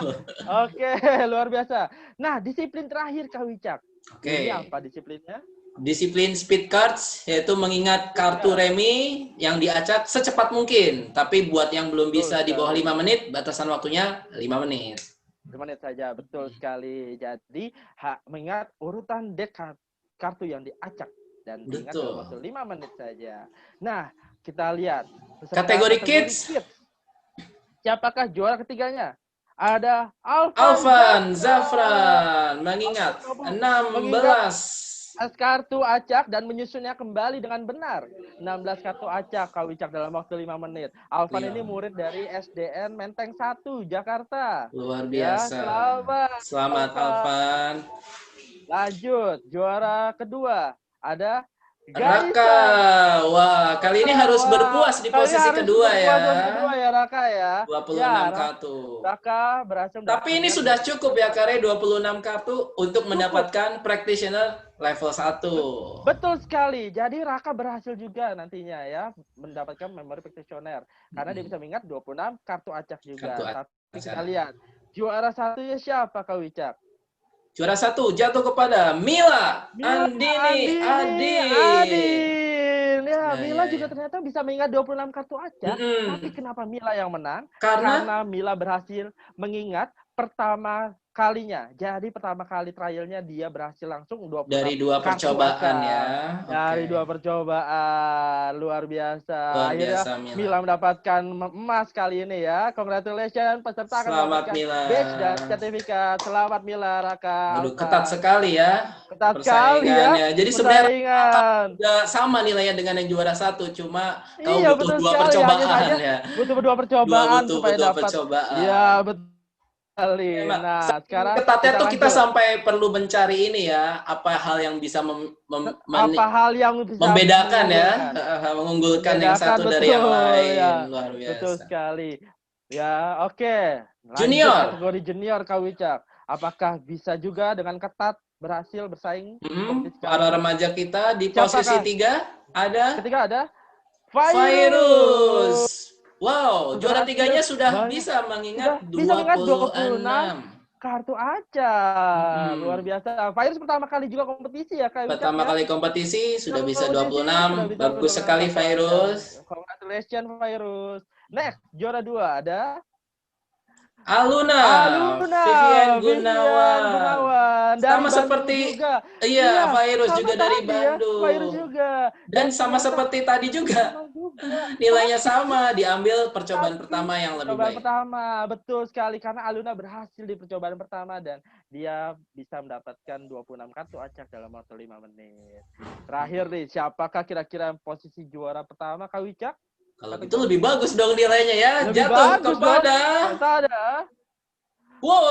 Oke, luar biasa. Nah, disiplin terakhir Kak Wicak. Oke. Ini apa disiplinnya? Disiplin speed cards, yaitu mengingat kartu remi yang diacak secepat mungkin. Tapi buat yang belum bisa di bawah 5 menit, batasan waktunya 5 menit. 5 menit saja, betul sekali. Jadi, mengingat urutan deck kartu yang diacak. Dan diingat dalam waktu 5 menit saja. Nah, kita lihat. Kategori kids. Siapakah juara ketiganya? Ada Alvan Zafran mengingat 16 kartu acak dan menyusunnya kembali dengan benar. 16 kartu acak Kak Wicak dalam waktu 5 menit. Alvan ini murid dari SDN Menteng 1 Jakarta. Luar biasa. Ya, selamat Alvan. Lanjut, juara kedua ada Raka. Wah, kali ini harus berpuas di posisi kedua ya. Kedua ya Raka ya. 26 kartu. Raka berhasil. Tapi ini sudah cukup ya Kare 26 kartu untuk mendapatkan practitioner level 1. Betul sekali. Jadi Raka berhasil juga nantinya ya mendapatkan memori practitioner karena dia bisa mengingat 26 kartu acak juga. Tapi kita lihat juara satunya siapa Kak Wicak? Juara 1 jatuh kepada Mila Andini Adin. Ya, Ya, Mila ya, juga ya. ternyata bisa mengingat 26 kartu acak. Tapi Mm-mm. kenapa Mila yang menang? Karena Karena Mila berhasil mengingat pertama kalinya. Jadi pertama kali trialnya dia berhasil langsung 26 dari 2 kartu percobaan ya. acak. Dari 2 Oke. percobaan. Luar biasa. Luar Akhirnya biasa Mila. Mila mendapatkan emas kali ini ya. Congratulations. Peserta akan Selamat mendapatkan Mila. badge dan sertifikat. Selamat Mila, Raka, Waduh, ketat Alfa. sekali ya Ketat sekali ya persaingannya. Jadi sebenarnya persaingan. udah sama nilainya dengan yang juara 1, cuma kamu Iya butuh betul 2 sekali. Hanya percobaan saja ya. butuh dua Dua percobaan butuh supaya butuh dapat. percobaan. Ya betul sekali. Ya, Mbak. Nah Saking sekarang ketatnya kita tuh kita lanjut. sampai perlu mencari ini ya, apa hal yang bisa Apa hal yang bisa membedakan ya, mengunggulkan? mengunggulkan yang Membedakan satu dari yang betul lain. ya. Luar Betul biasa. sekali. Ya oke. Lanjut Junior. kategori junior Kak Wicak. Apakah bisa juga dengan ketat berhasil bersaing di kompetisi kali Para ini? remaja kita di posisi Siapakah? 3 ada Ketiga ada Virus. Virus. Wow, juara Berhasil 3-nya sudah banyak. bisa Sudah mengingat bisa mengingat 26 26. kartu acak. Luar Mm-mm. biasa. Virus pertama kali juga kompetisi ya Kak Wicak Pertama ya. kali kompetisi sudah bisa Kompetisi sudah 26. bisa Bagus 26 sekali kartu acak. Virus. Congratulations Virus. Next, juara 2 ada Aluna, Aluna, Vivian Vivian Gunawan. Gunawan dari Sama Bandung seperti juga. iya, Iya, Virus sama juga dari tadi ya, Virus Bandung. juga. Dan sama Ternyata seperti tadi juga, sama juga. nilainya Tapi sama, diambil percobaan Tapi pertama yang lebih percobaan baik. pertama, betul sekali karena Aluna berhasil di percobaan pertama dan dia bisa mendapatkan 26 kartu acak dalam waktu 5 menit. Terakhir nih, siapakah kira-kira posisi juara pertama Kak Wicak? Kalau gitu lebih bagus dong nilainya ya. Lebih Jatuh bagus dong. kepada Ada Fauzan wow,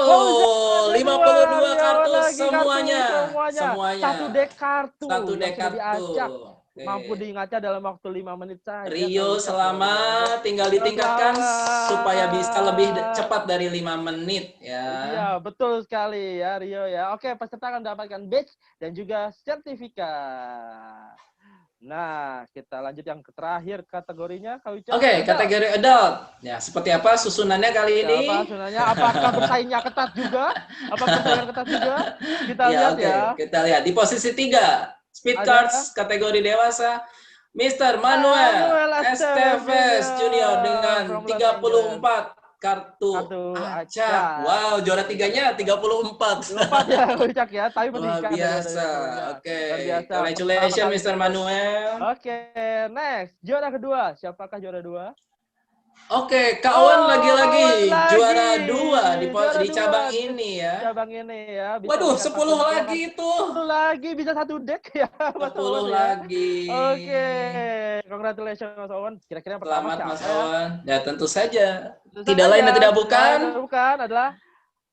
kedua, 52 Riawan kartu lagi kartu semuanya. semuanya. Semuanya. Satu dek kartu Satu yang dek sudah kartu. diacak. Oke. Mampu diingatnya dalam waktu 5 menit saja Kak Rio Wicak, luar biasa. selamat, tinggal ditingkatkan supaya bisa lebih Selamat. cepat dari 5 menit ya. Iya, betul sekali ya Rio ya. Oke, peserta akan mendapatkan badge dan juga sertifikat. Nah, kita lanjut yang terakhir kategorinya Kak Wicak. Oke, Adult. kategori adult. Ya, seperti apa susunannya kali ini? Siapa sunanya? Apakah bersaingnya ketat juga? Apakah persaingan ketat juga? Kita Ya, lihat oke. ya. Kita lihat di posisi 3, Speed Ada Cards kategori dewasa, Mr. Manuel Manuel Esteves Junior Junior dengan from Los Angeles. 34 kartu acak. Acak. Wow, juara 3-nya 34. Lompat ya, Wicak ya. Tapi Luar meningkat dari biasa. sebelumnya. Oke, Luar biasa. Pertama congratulations kali Mr. Manuel. Oke, next. Juara kedua. Siapakah juara dua? Oke, Kak Wan lagi-lagi Kawan juara 2 Juara di dua cabang ini ya. cabang ini ya. Bisa Waduh, meningkat 10 42 lagi kan. itu. 10 lagi bisa satu deck ya, Mas 10 Owen ya. lagi. Oke, congratulations Mas Owen. Kira-kira yang pertama Selamat siapa Mas ya? Awan. Ya tentu saja. Tentu Tidak lain dan saja, tidak bukan. bukan adalah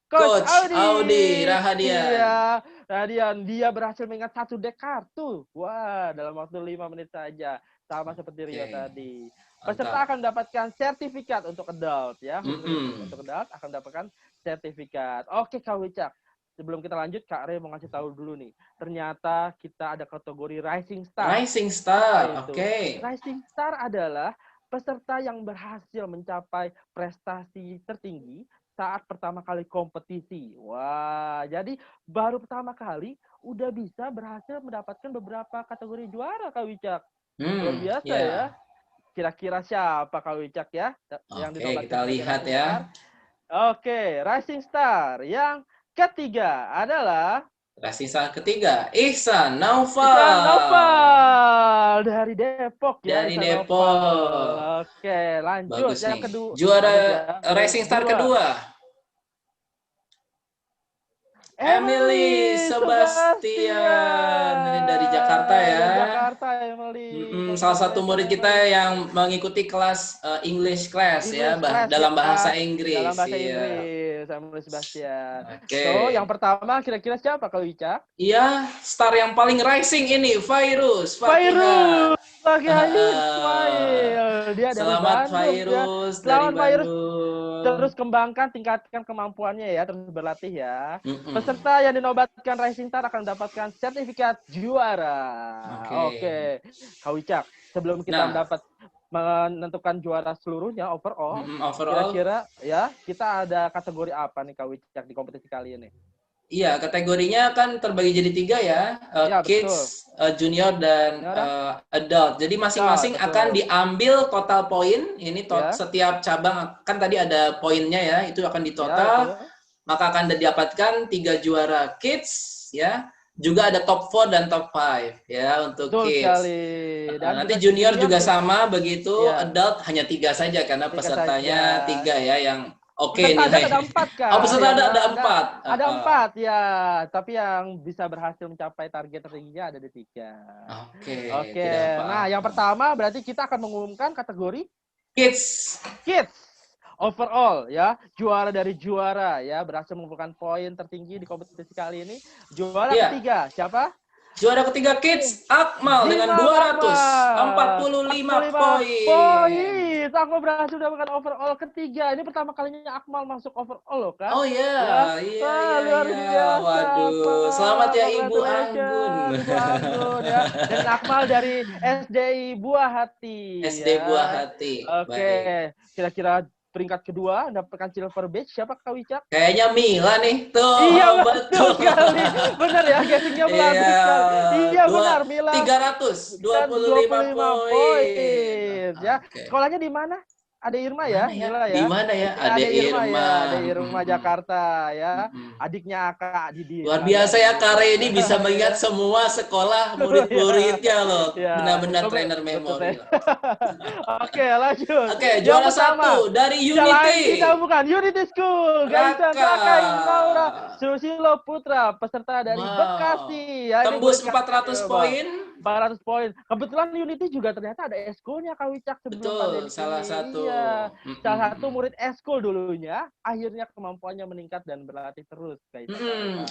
Coach Coach Audi. Audi Rahadian. Iya, Rahadian. Dia berhasil mengingat satu deck kartu. Wah, dalam waktu 5 menit saja. Sama seperti Rio Oke. tadi. Mantap. Peserta akan mendapatkan sertifikat untuk adult ya. Mm-mm. Untuk adult akan mendapatkan sertifikat. Oke, Kak Wicak. Sebelum kita lanjut, Kak Re mau ngasih tahu dulu nih. Ternyata kita ada kategori Rising Star. Rising Star. Apa itu? Oke. Rising Star adalah peserta yang berhasil mencapai prestasi tertinggi saat pertama kali kompetisi. Wah, jadi baru pertama kali udah bisa berhasil mendapatkan beberapa kategori juara Kak Wicak. Luar biasa ya. Kira-kira siapa Kak Wicak ya? Yang Oke, kita lihat ya. Oke, Rising Star yang ketiga adalah Rising Star ketiga, Ihsan Naufal. Ihsan Naufal dari Depok ya. Dari Ihsan Depok. Naufal. Oke, lanjut Bagus yang nih. kedua. Juara ya. Rising Star kedua. Emily Sebastian. Ini dari Jakarta ya. Dari Jakarta, Emily. Salah satu murid kita yang mengikuti kelas English class ya, dalam bahasa Inggris. Dalam bahasa Inggris, Emily Sebastian. Oke. So, yang pertama kira-kira siapa Kak Wicak? Iya, star yang paling rising ini, Virus. Virus. Fakihah Ismail. Dia dari Selamat Bandung. Virus Selamat dari Virus. Bandung. Terus kembangkan, tingkatkan kemampuannya ya, terus berlatih ya. Peserta yang dinobatkan Rising Star akan mendapatkan sertifikat juara. Oke. Kak Wicak, sebelum kita menentukan juara seluruhnya overall, kira-kira ya kita ada kategori apa nih Kak Wicak di kompetisi kali ini? Iya, kategorinya kan terbagi jadi 3 ya, Ya, betul. kids, junior, dan adult. Jadi masing-masing Betul. akan diambil total poin. Ini Ya. setiap cabang kan tadi ada poinnya ya, itu akan Ya, ditotal. betul. Maka akan didapatkan 3 juara kids ya. Juga ada top 4 dan top 5 ya untuk Betul kids. sekali. Dan Nanti juga junior juga sama begitu, ya, adult hanya 3 saja karena 3 pesertanya saja. 3 ya yang oke Peserta nilai. ada 4 Oh, Kak. peserta Ya, ada 4. ada 4 ya. Tapi yang bisa berhasil mencapai target tertingginya ada di 3. Oke, Oke. tidak Nah, yang apa-apa. pertama berarti kita akan mengumumkan kategori Kids. Overall ya, juara dari juara ya, berhasil mengumpulkan poin tertinggi di kompetisi kali ini. Juara Iya. ketiga siapa? Juara ketiga kids Akmal dengan 245 poin. Akmal berhasil mendapatkan overall ketiga. Ini pertama kalinya Akmal masuk overall loh, Kak. Oh Ya. iya. Luar biasa. Waduh, selamat ya Ibu Anggun. Ibu Anggun ya. Dan Akmal dari SDI Buah Hati. SD ya. Buah Hati. Oke. Baik. Kira-kira peringkat kedua mendapatkan silver badge siapa Kak Wicak? Kayaknya Mila nih. Tuh, Iya betul sekali. Benar ya, guessingnya bagus sekali. Iya benar, Mila. 325 poin. Ya. Oke. Sekolahnya di mana? Ada Irma ya, Mila ya. Di mana ya? Ada Irma ya, ada Irma Mm-mm. Jakarta ya. Adiknya Kak Didi. Luar biasa ya, Kare ini bisa mengingat semua sekolah murid-muridnya loh. Ya. Benar-benar trainer memori. Oke, lanjut. Oke, juara satu dari Unity. Kita bukan Unity School. Garisan Raka Inaura Susilo Putra, peserta dari Bekasi. Ya, tembus 400 poin. 400 poin. Kebetulan Unity juga ternyata ada eskulnya Kak Wicak sebelum Betul, salah satu. Iya. Salah satu murid eskul dulunya, akhirnya kemampuannya meningkat dan berlatih terus.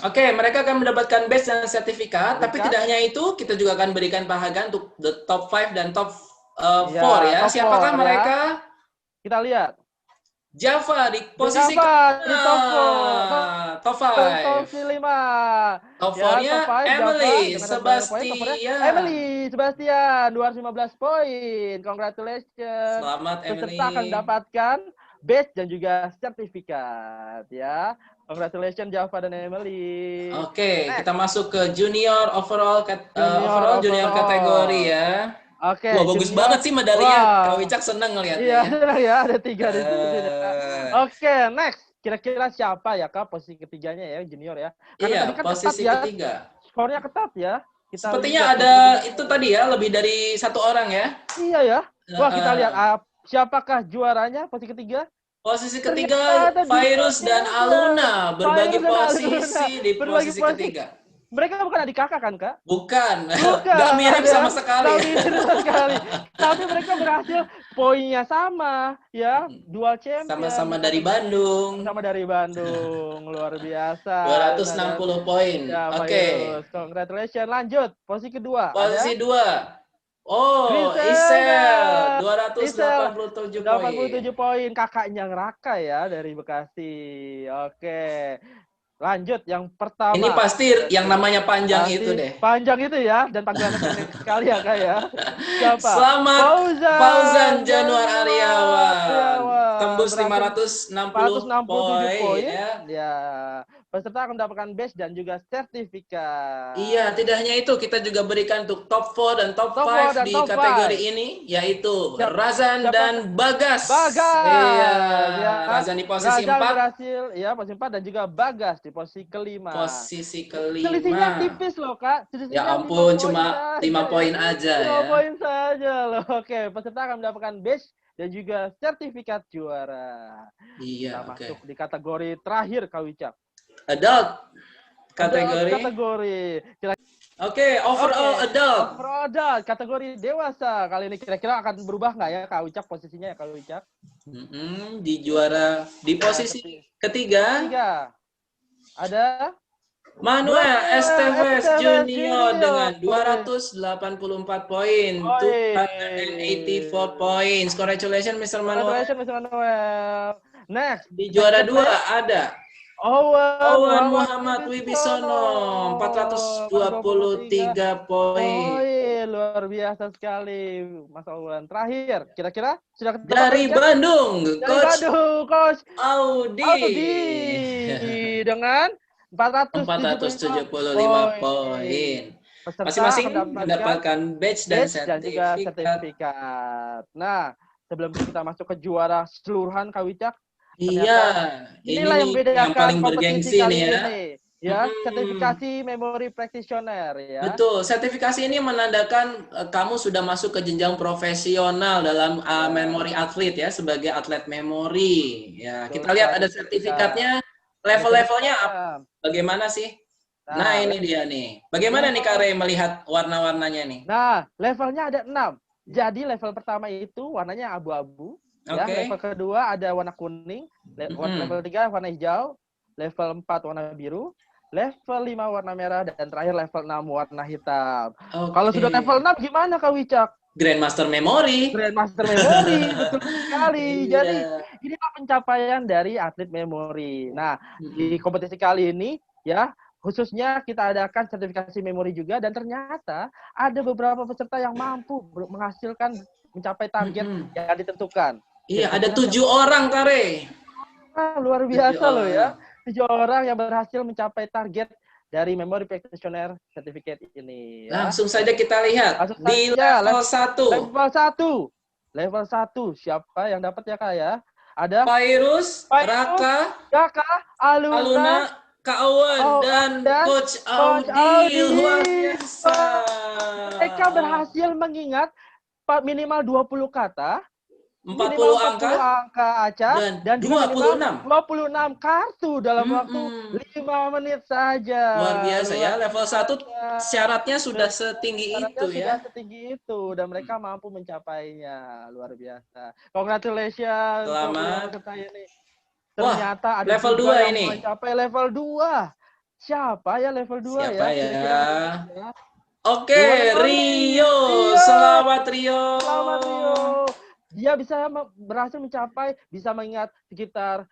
Oke, mereka akan mendapatkan badge dan sertifikat, tapi tidak hanya itu, kita juga akan berikan penghargaan untuk the top 5 dan top 4 ya. Siapakah mereka? Kita lihat. Java di posisi top 5. Top 5. Posisi 5. Top 4-nya Emily Sebastian. Emily Sebastian 215 poin. Congratulations. Selamat Emily. Peserta akan mendapatkan badge dan juga sertifikat ya. Congratulations Java dan Emily. Oke, kita masuk ke junior overall junior kategori ya. Oke. Wah, bagus banget sih medalinya. Kak Wicak seneng ngeliatnya. Iya, seneng ya. Ada 3 di sini. Oke, next. Kira-kira siapa ya Kak posisi ketiganya ya, junior ya? Karena tadi kan posisi ketiga. Skornya ketat ya. Sepertinya ada itu tadi ya, lebih dari 1 orang ya. Iya ya. Wah, kita lihat siapakah juaranya posisi ketiga? Posisi ketiga Virus dan Aluna berbagi posisi di posisi ketiga. Mereka bukan adik kakak kan, Kak? Bukan. Gak mirip sama sekali. Tapi mereka berhasil poinnya sama, ya. Dual champion. Sama-sama dari Bandung. Sama dari Bandung. Luar biasa. 260 poin. Ya, Oke. Congratulations. Lanjut. Posisi kedua. Posisi 2. Oh, Isel 287 poin. Kakaknya Raka ya dari Bekasi. Oke. Lanjut yang pertama. Ini pasti yang namanya panjang itu deh. Panjang itu ya, dan panggilannya pendek sekali ya Kak ya. Siapa? Selamat Fauzan Januar Aryawan. Tembus 560 poin ya. Peserta akan mendapatkan badge dan juga sertifikat. Iya, tidak hanya itu, kita juga berikan untuk top 4 dan top 5 di kategori ini, yaitu Razan dan Bagas. Iya, ya. Razan di posisi 4. Berhasil, ya, posisi 4 dan juga Bagas di posisi kelima. Posisi kelima. Selisihnya tipis loh, Kak. Ya ampun, cuma 5 poin aja ya. 5 poin saja loh. Oke, peserta akan mendapatkan badge dan juga sertifikat juara. Iya, kita masuk di kategori terakhir, Kak Wicak. Adult kategori. Oke, overall adult. Overall adult, kategori dewasa. Kali ini kira-kira akan berubah nggak ya Kak Wicak posisinya ya Kak Wicak? Di posisi ketiga. Ada Manuel Esteves Junior dengan 284 poin. 284 points. Congratulations Mr. Manuel. Next. Di juara 2 ada Owen Muhammad Wibisono 423 poin. Luar biasa sekali Mas Owen. Terakhir, kira-kira sudah dari Bandung, Coach Audi dengan 475 poin. Peserta Masing-masing mendapatkan badge dan dan juga sertifikat. Nah, sebelum kita masuk ke juara keseluruhan Kak Wicak, Iya, inilah yang yang membedakan paling kompetisi bergengsi kali nih ya. ini. Ya, sertifikasi Memory Practitioner ya. Betul, sertifikasi ini menandakan kamu sudah masuk ke jenjang profesional dalam memori atlet ya, sebagai atlet memori. Ya, Betul kita lihat sekali, ada sertifikatnya, level-levelnya bagaimana sih? Nah, ini dia nih. Bagaimana nih Kak Rey melihat warna-warnanya nih? Nah, levelnya ada 6. Jadi level pertama itu warnanya abu-abu. Ya, level kedua ada warna kuning, level 3 warna hijau, level 4 warna biru, level 5 warna merah, dan terakhir level 6 warna hitam. Kalau sudah level 6 gimana Kak Wicak? Grandmaster Memory. Grandmaster Memory, betul sekali. Jadi inilah pencapaian dari atlet memori. Nah, di kompetisi kali ini ya, khususnya kita adakan sertifikasi memori juga, dan ternyata ada beberapa peserta yang mampu menghasilkan mencapai target yang ditentukan. Iya, ada 7 orang, Kare. Luar biasa loh ya. 7 orang yang berhasil mencapai target dari Memory Practitioner Certificate ini. Ya. Langsung saja kita lihat di level 1. Level 1. Siapa yang dapat ya Kak ya? Ada Virus, Raka, Aluna, Kak Owen, dan Coach Audi. Luar biasa. Mereka berhasil mengingat minimal 20 kata, 40 angka acak, dan 26 kartu dalam waktu 5 menit saja. Luar biasa ya, level 1 syaratnya sudah setinggi itu ya. Sudah setinggi itu, dan mereka mampu mencapainya. Luar biasa. Congratulations. Selamat. Ternyata ada level 2 ini. Mencapai level 2. Siapa ya level 2 Siapa ya? Kira-kira. Oke, Rio. Selamat Rio. Selamat Rio. Dia berhasil mencapai, bisa mengingat sekitar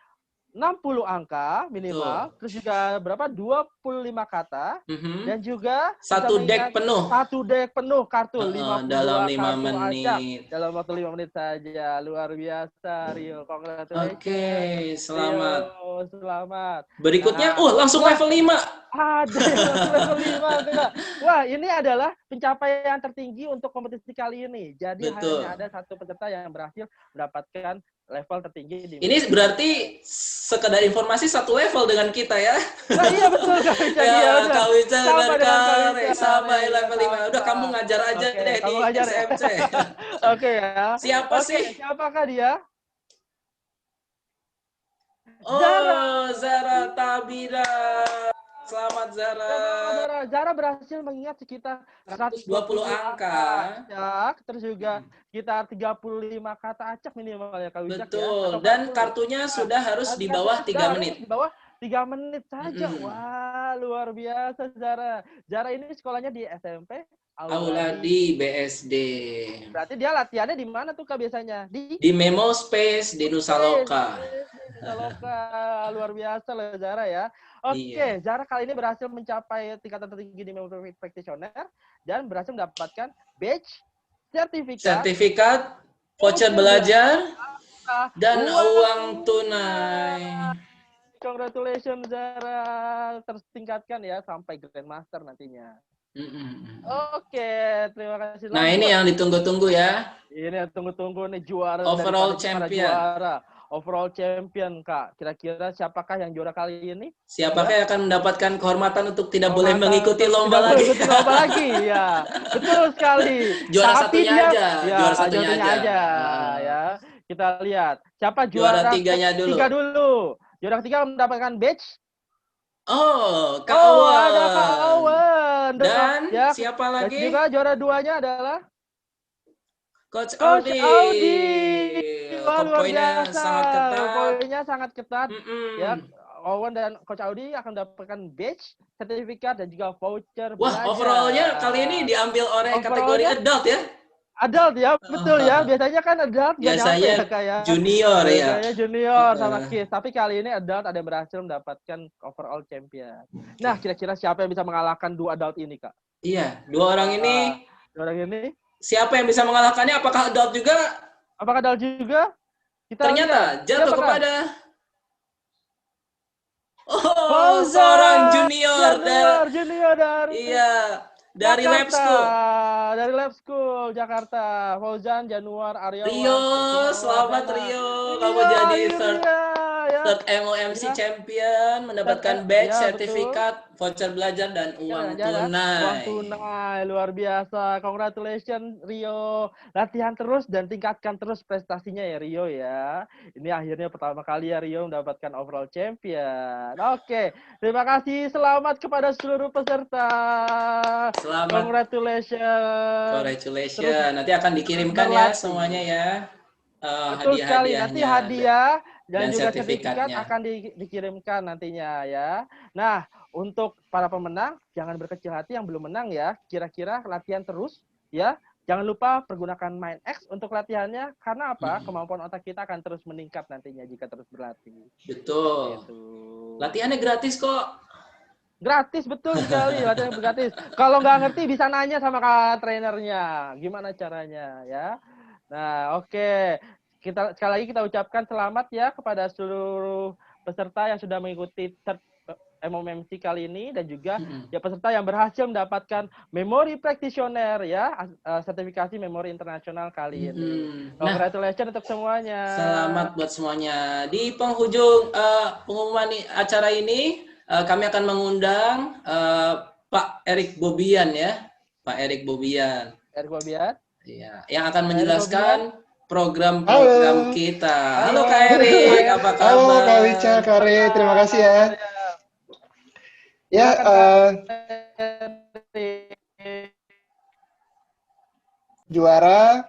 60 angka minimal, terus juga berapa? 25 kata, dan juga satu deck penuh kartu, 52 dalam 5 kartu menit. acak dalam waktu 5 menit saja. Luar biasa Rio. Congratulations. Oke, selamat. Rio, selamat. Berikutnya, langsung level 5. Ada level 5. Enggak. Wah, ini adalah pencapaian tertinggi untuk kompetisi kali ini. Jadi hanya ada satu peserta yang berhasil mendapatkan level tertinggi di ini berarti sekedar informasi satu level dengan kita ya. Nah, iya betul Kak Wicak. Ya, Kak Wicak dan Kak sama level 5. Udah kamu ngajar aja deh di SMC. Oke ya. Siapakah dia? Zara Tabira. Selamat Zara. Zara berhasil mengingat sekitar 120 angka. Acak, terus juga sekitar 35 kata acak minimal ya Kak Wicak. Betul. Dan kartunya sudah harus di bawah 3 menit. Di bawah 3 menit saja. Wah, luar biasa Zara. Zara ini sekolahnya di SMP Auladi BSD. Berarti dia latihannya di mana tuh Kak biasanya? Di Memo Space di Nusa Loka. Luar biasa loh Zara ya. Oke, Zara kali ini berhasil mencapai tingkatan tertinggi di Memory Practitioner dan berhasil mendapatkan badge, sertifikat, voucher belajar, dan uang tunai. Congratulations Zara, tertingkatkan ya sampai Grandmaster nantinya. Oke, terima kasih. Nah, ini yang ditunggu-tunggu ya. Ini yang tunggu-tunggu nih, juara overall champion. Overall champion, Kak. Kira-kira siapakah yang juara kali ini? Siapakah yang akan mendapatkan kehormatan untuk tidak boleh mengikuti lomba lagi? Ya. Betul sekali. Juara satunya aja. Juara satunya aja. Ya. Kita lihat. Siapa juara tiganya dulu? Tiga dulu. Juara ketiga mendapatkan badge. Kak Owen. Ada Kak Owen. Dan siapa lagi? Dan juga juara 2-nya adalah Coach Audi. Poinnya sangat ketat. Ya, Owen dan Coach Audi akan mendapatkan badge, sertifikat, dan juga voucher belajar. Overall-nya kali ini diambil oleh kategori adult ya? Adult ya, betul ya. Biasanya kan adult biasanya junior ya. Biasanya junior sama kids. Tapi kali ini adult ada yang berhasil mendapatkan overall champion. Nah, kira-kira siapa yang bisa mengalahkan 2 adult ini, Kak? Iya, 2 orang ini. 2 orang ini. Siapa yang bisa mengalahkannya? Apakah adult juga? Apakah adult juga? Ternyata jatuh kepada Oh, seorang Fauzan junior Januar Junior dari iya, dari Lab Jakarta, School. dari Lab School Jakarta. Fauzan Januar Rio, Aryawan Kusuma selamat Wardana. Rio. Kamu Iya, jadi ini third dia ya. third MOMC Ya, champion, dan mendapatkan badge, ya betul. sertifikat, voucher belajar, dan Ya, uang ya, uang tunai. tunai luar biasa. Congratulations Rio. Latihan terus dan tingkatkan terus prestasinya ya Rio ya. Ini akhirnya pertama kali ya Rio mendapatkan overall champion. Oke, terima kasih. Selamat kepada seluruh peserta. Selamat, Congratulations. Terus congratulations. Nanti akan terus dikirimkan ya semuanya berlatih. ya, Betul sekali. Nanti hadiah-hadiahnya hadiah dan dan juga sertifikat sertifikatnya. akan dikirimkan nantinya ya. Nah, untuk para pemenang jangan berkecil hati yang belum menang ya. Kira-kira latihan terus ya. Jangan lupa pergunakan MindX untuk latihannya karena apa? Kemampuan otak kita akan terus meningkat nantinya jika terus berlatih. Betul. Itu. Latihannya gratis kok. Gratis, betul sekali. Latihan gratis. Kalau nggak ngerti bisa nanya sama kak trainernya. Gimana caranya ya. Nah, oke. Kita sekali lagi kita ucapkan selamat ya kepada seluruh peserta yang sudah mengikuti MOMC kali ini dan juga ya peserta yang berhasil mendapatkan memori practitioner ya, sertifikasi memori internasional kali ini. Nah, Congratulations untuk semuanya. selamat buat semuanya. Di penghujung pengumuman acara ini, kami akan mengundang Pak Erik Bobian ya, Pak Erik Bobian. Erik Bobian. Iya, yang akan menjelaskan program-program Halo. kita. Halo Kak Erik, apa kabar? Halo Kak Wica, Kare, terima kasih ya. Ya, juara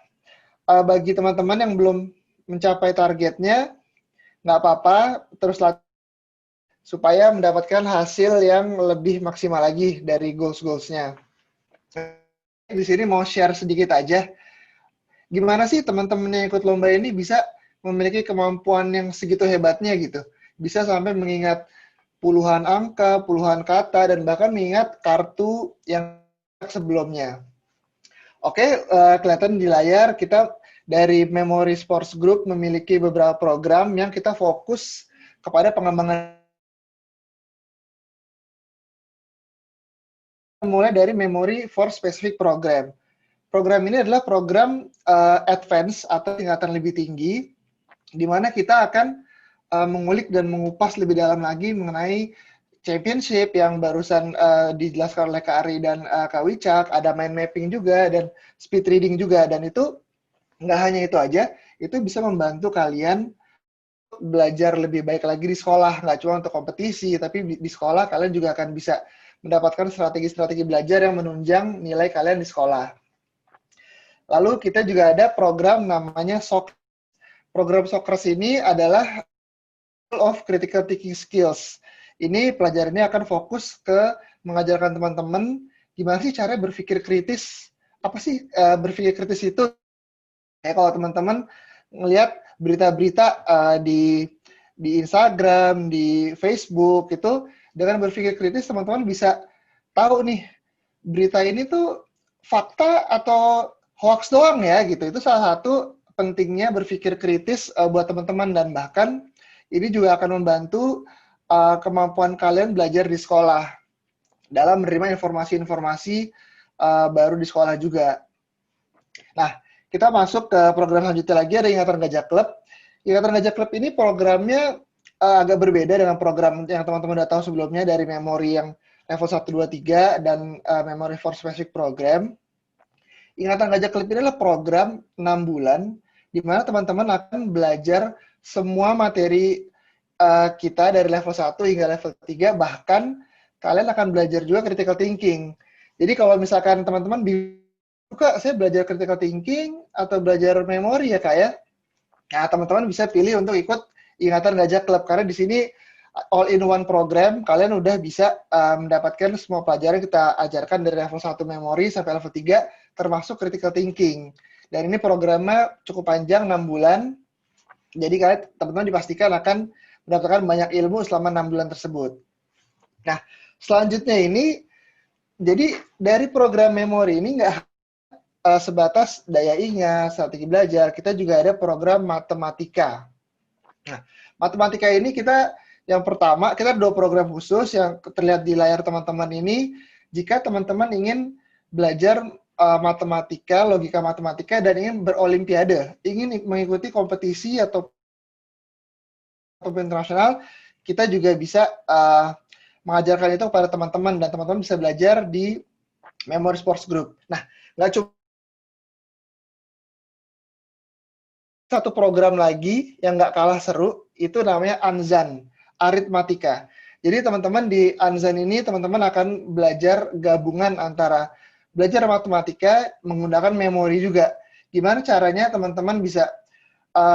bagi teman-teman yang belum mencapai targetnya, nggak apa-apa, terus latih supaya mendapatkan hasil yang lebih maksimal lagi dari goals-goalsnya. Di sini mau share sedikit aja. Gimana sih teman-teman yang ikut lomba ini bisa memiliki kemampuan yang segitu hebatnya gitu. Bisa sampai mengingat puluhan angka, puluhan kata, dan bahkan mengingat kartu yang sebelumnya. Oke, kelihatan di layar kita dari Memory Sports Group memiliki beberapa program yang kita fokus kepada pengembangan mulai dari Memory for Specific Program. Program ini adalah program advance atau tingkatan lebih tinggi, di mana kita akan mengulik dan mengupas lebih dalam lagi mengenai championship yang barusan dijelaskan oleh Kak Ari dan Kak Wicak, ada mind mapping juga, dan speed reading juga, dan itu nggak hanya itu aja, itu bisa membantu kalian belajar lebih baik lagi di sekolah, nggak cuma untuk kompetisi, tapi di sekolah kalian juga akan bisa mendapatkan strategi-strategi belajar yang menunjang nilai kalian di sekolah. Lalu kita juga ada program namanya Soccer. Program Soccer ini adalah of Critical Thinking Skills. Ini pelajarannya akan fokus ke mengajarkan teman-teman gimana sih cara berpikir kritis. Apa sih berpikir kritis itu? Ya, kalau teman-teman ngelihat berita-berita di Instagram, di Facebook itu, dengan berpikir kritis teman-teman bisa tahu nih berita ini tuh fakta atau hoax doang ya gitu. Itu salah satu pentingnya berpikir kritis buat teman-teman, dan bahkan ini juga akan membantu kemampuan kalian belajar di sekolah dalam menerima informasi-informasi baru di sekolah juga. Nah, kita masuk ke program selanjutnya lagi, ada Ingatan Gajah Club. Ingatan Gajah Club ini programnya agak berbeda dengan program yang teman-teman udah tahu sebelumnya dari memori yang level 1, 2, 3 dan Memory for Specific Program. Ingatan Gajah Club ini adalah program 6 bulan di mana teman-teman akan belajar semua materi kita dari level 1 hingga level 3, bahkan kalian akan belajar juga critical thinking. Jadi kalau misalkan teman-teman Kak, saya belajar critical thinking atau belajar memori ya Kak ya? Nah, teman-teman bisa pilih untuk ikut Ingatan Gajah Club, karena di sini all-in-one program, kalian udah bisa mendapatkan semua pelajaran kita ajarkan dari level 1 memori sampai level 3, termasuk critical thinking. Dan ini programnya cukup panjang, 6 bulan, jadi kalian teman-teman dipastikan akan mendapatkan banyak ilmu selama 6 bulan tersebut. Nah, selanjutnya ini, jadi dari program memori ini nggak sebatas daya ingat, strategi belajar, kita juga ada program matematika. Nah, matematika ini kita Yang pertama, kita ada 2 program khusus yang terlihat di layar teman-teman ini. Jika teman-teman ingin belajar matematika, logika matematika, dan ingin berolimpiade, ingin mengikuti kompetisi atau internasional, kita juga bisa mengajarkan itu kepada teman-teman, dan teman-teman bisa belajar di Memory Sports Group. Nah, nggak cuma satu program lagi yang nggak kalah seru, itu namanya Anzan, Aritmatika. Jadi teman-teman di Anzan ini, teman-teman akan belajar gabungan antara belajar matematika menggunakan memori juga. Gimana caranya teman-teman bisa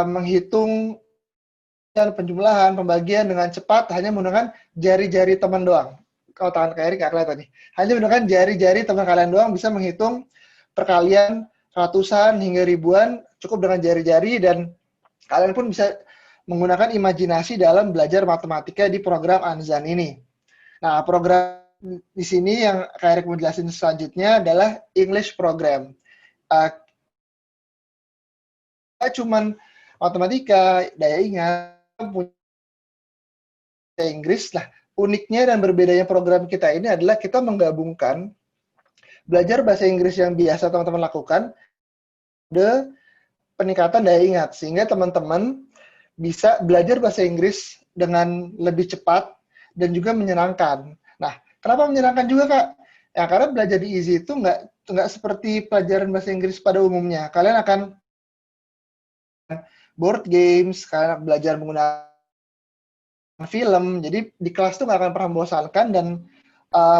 menghitung dan penjumlahan, pembagian dengan cepat hanya menggunakan jari-jari teman doang. Kalau tangan Kak Erik nggak kelihatan nih. Hanya menggunakan jari-jari teman kalian doang bisa menghitung perkalian ratusan hingga ribuan cukup dengan jari-jari, dan kalian pun bisa menggunakan imajinasi dalam belajar matematika di program Anzan ini. Nah, program di sini yang Kak Erik mau jelasin selanjutnya adalah English program. Cuman matematika, daya ingat, bahasa Inggris. Nah, uniknya dan berbedanya program kita ini adalah kita menggabungkan belajar bahasa Inggris yang biasa teman-teman lakukan de peningkatan daya ingat, sehingga teman-teman bisa belajar bahasa Inggris dengan lebih cepat dan juga menyenangkan. Nah, kenapa menyenangkan juga, Kak? Ya, karena belajar di Easy itu nggak seperti pelajaran bahasa Inggris pada umumnya. Kalian akan board games, kalian belajar menggunakan film, jadi di kelas itu nggak akan pernah membosankan, dan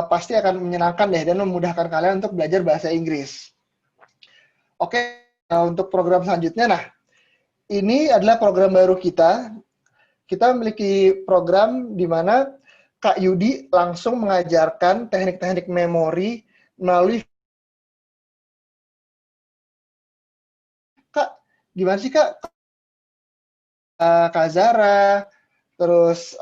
pasti akan menyenangkan deh, dan memudahkan kalian untuk belajar bahasa Inggris. Oke, untuk program selanjutnya, nah, ini adalah program baru kita. Kita memiliki program di mana Kak Yudi langsung mengajarkan teknik-teknik memori melalui. Kak, gimana sih, Kak? Kak Zara, terus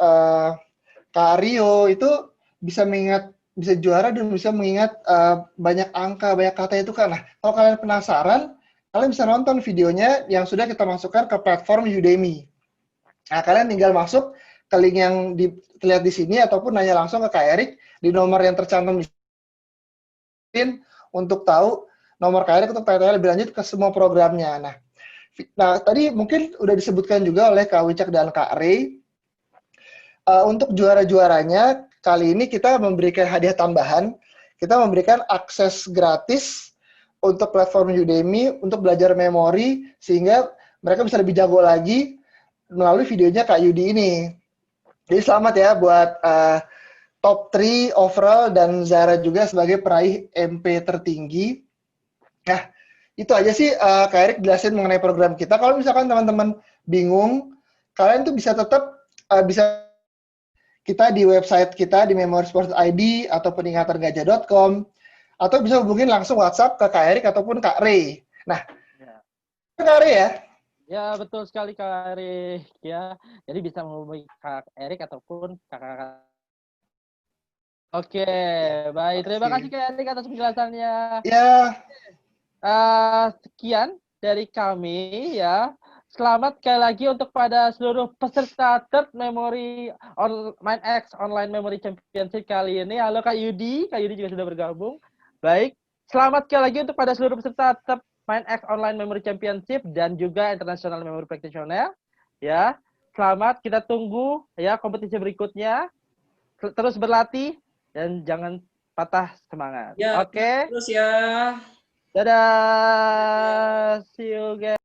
Kak Rio itu bisa mengingat, bisa juara dan bisa mengingat banyak angka, banyak kata itu, Kak. Nah, kalau kalian penasaran, kalian bisa nonton videonya yang sudah kita masukkan ke platform Udemy. Nah, kalian tinggal masuk ke link yang terlihat di sini ataupun nanya langsung ke Kak Erik di nomor yang tercantum di sini untuk tahu nomor Kak Erik untuk tanya lebih lanjut ke semua programnya. Nah, tadi mungkin udah disebutkan juga oleh Kak Wicak dan Kak Ray. Untuk juara-juaranya, kali ini kita memberikan hadiah tambahan. Kita memberikan akses gratis untuk platform Udemy untuk belajar memori, sehingga mereka bisa lebih jago lagi melalui videonya Kak Yudi ini. Jadi selamat ya buat top 3 overall dan Zara juga sebagai peraih MP tertinggi. Nah, itu aja sih Kak Erik jelasin mengenai program kita. Kalau misalkan teman-teman bingung, kalian tuh bisa tetap bisa kita di website kita di memorysports.id atau peningkatangajah.com, atau bisa hubungin langsung WhatsApp ke Kak Erik ataupun Kak Ray. Nah, ya. Kak Ray ya? Ya, betul sekali Kak Erik ya. Jadi bisa menghubungi Kak Erik ataupun kakak. Oke, baik. Terima kasih Kak Erik atas penjelasannya. Ya. Sekian dari kami ya. Selamat sekali lagi untuk pada seluruh peserta Third Memory MindX Online Memory Championship kali ini. Halo Kak Yudi juga sudah bergabung. Baik, selamat sekali lagi untuk pada seluruh peserta Third MindX Online Memory Championship dan juga International Memory Practitioner. Ya, selamat. Kita tunggu ya kompetisi berikutnya. Terus berlatih dan jangan patah semangat. Ya, Oke. terus ya. Dadah. See you guys.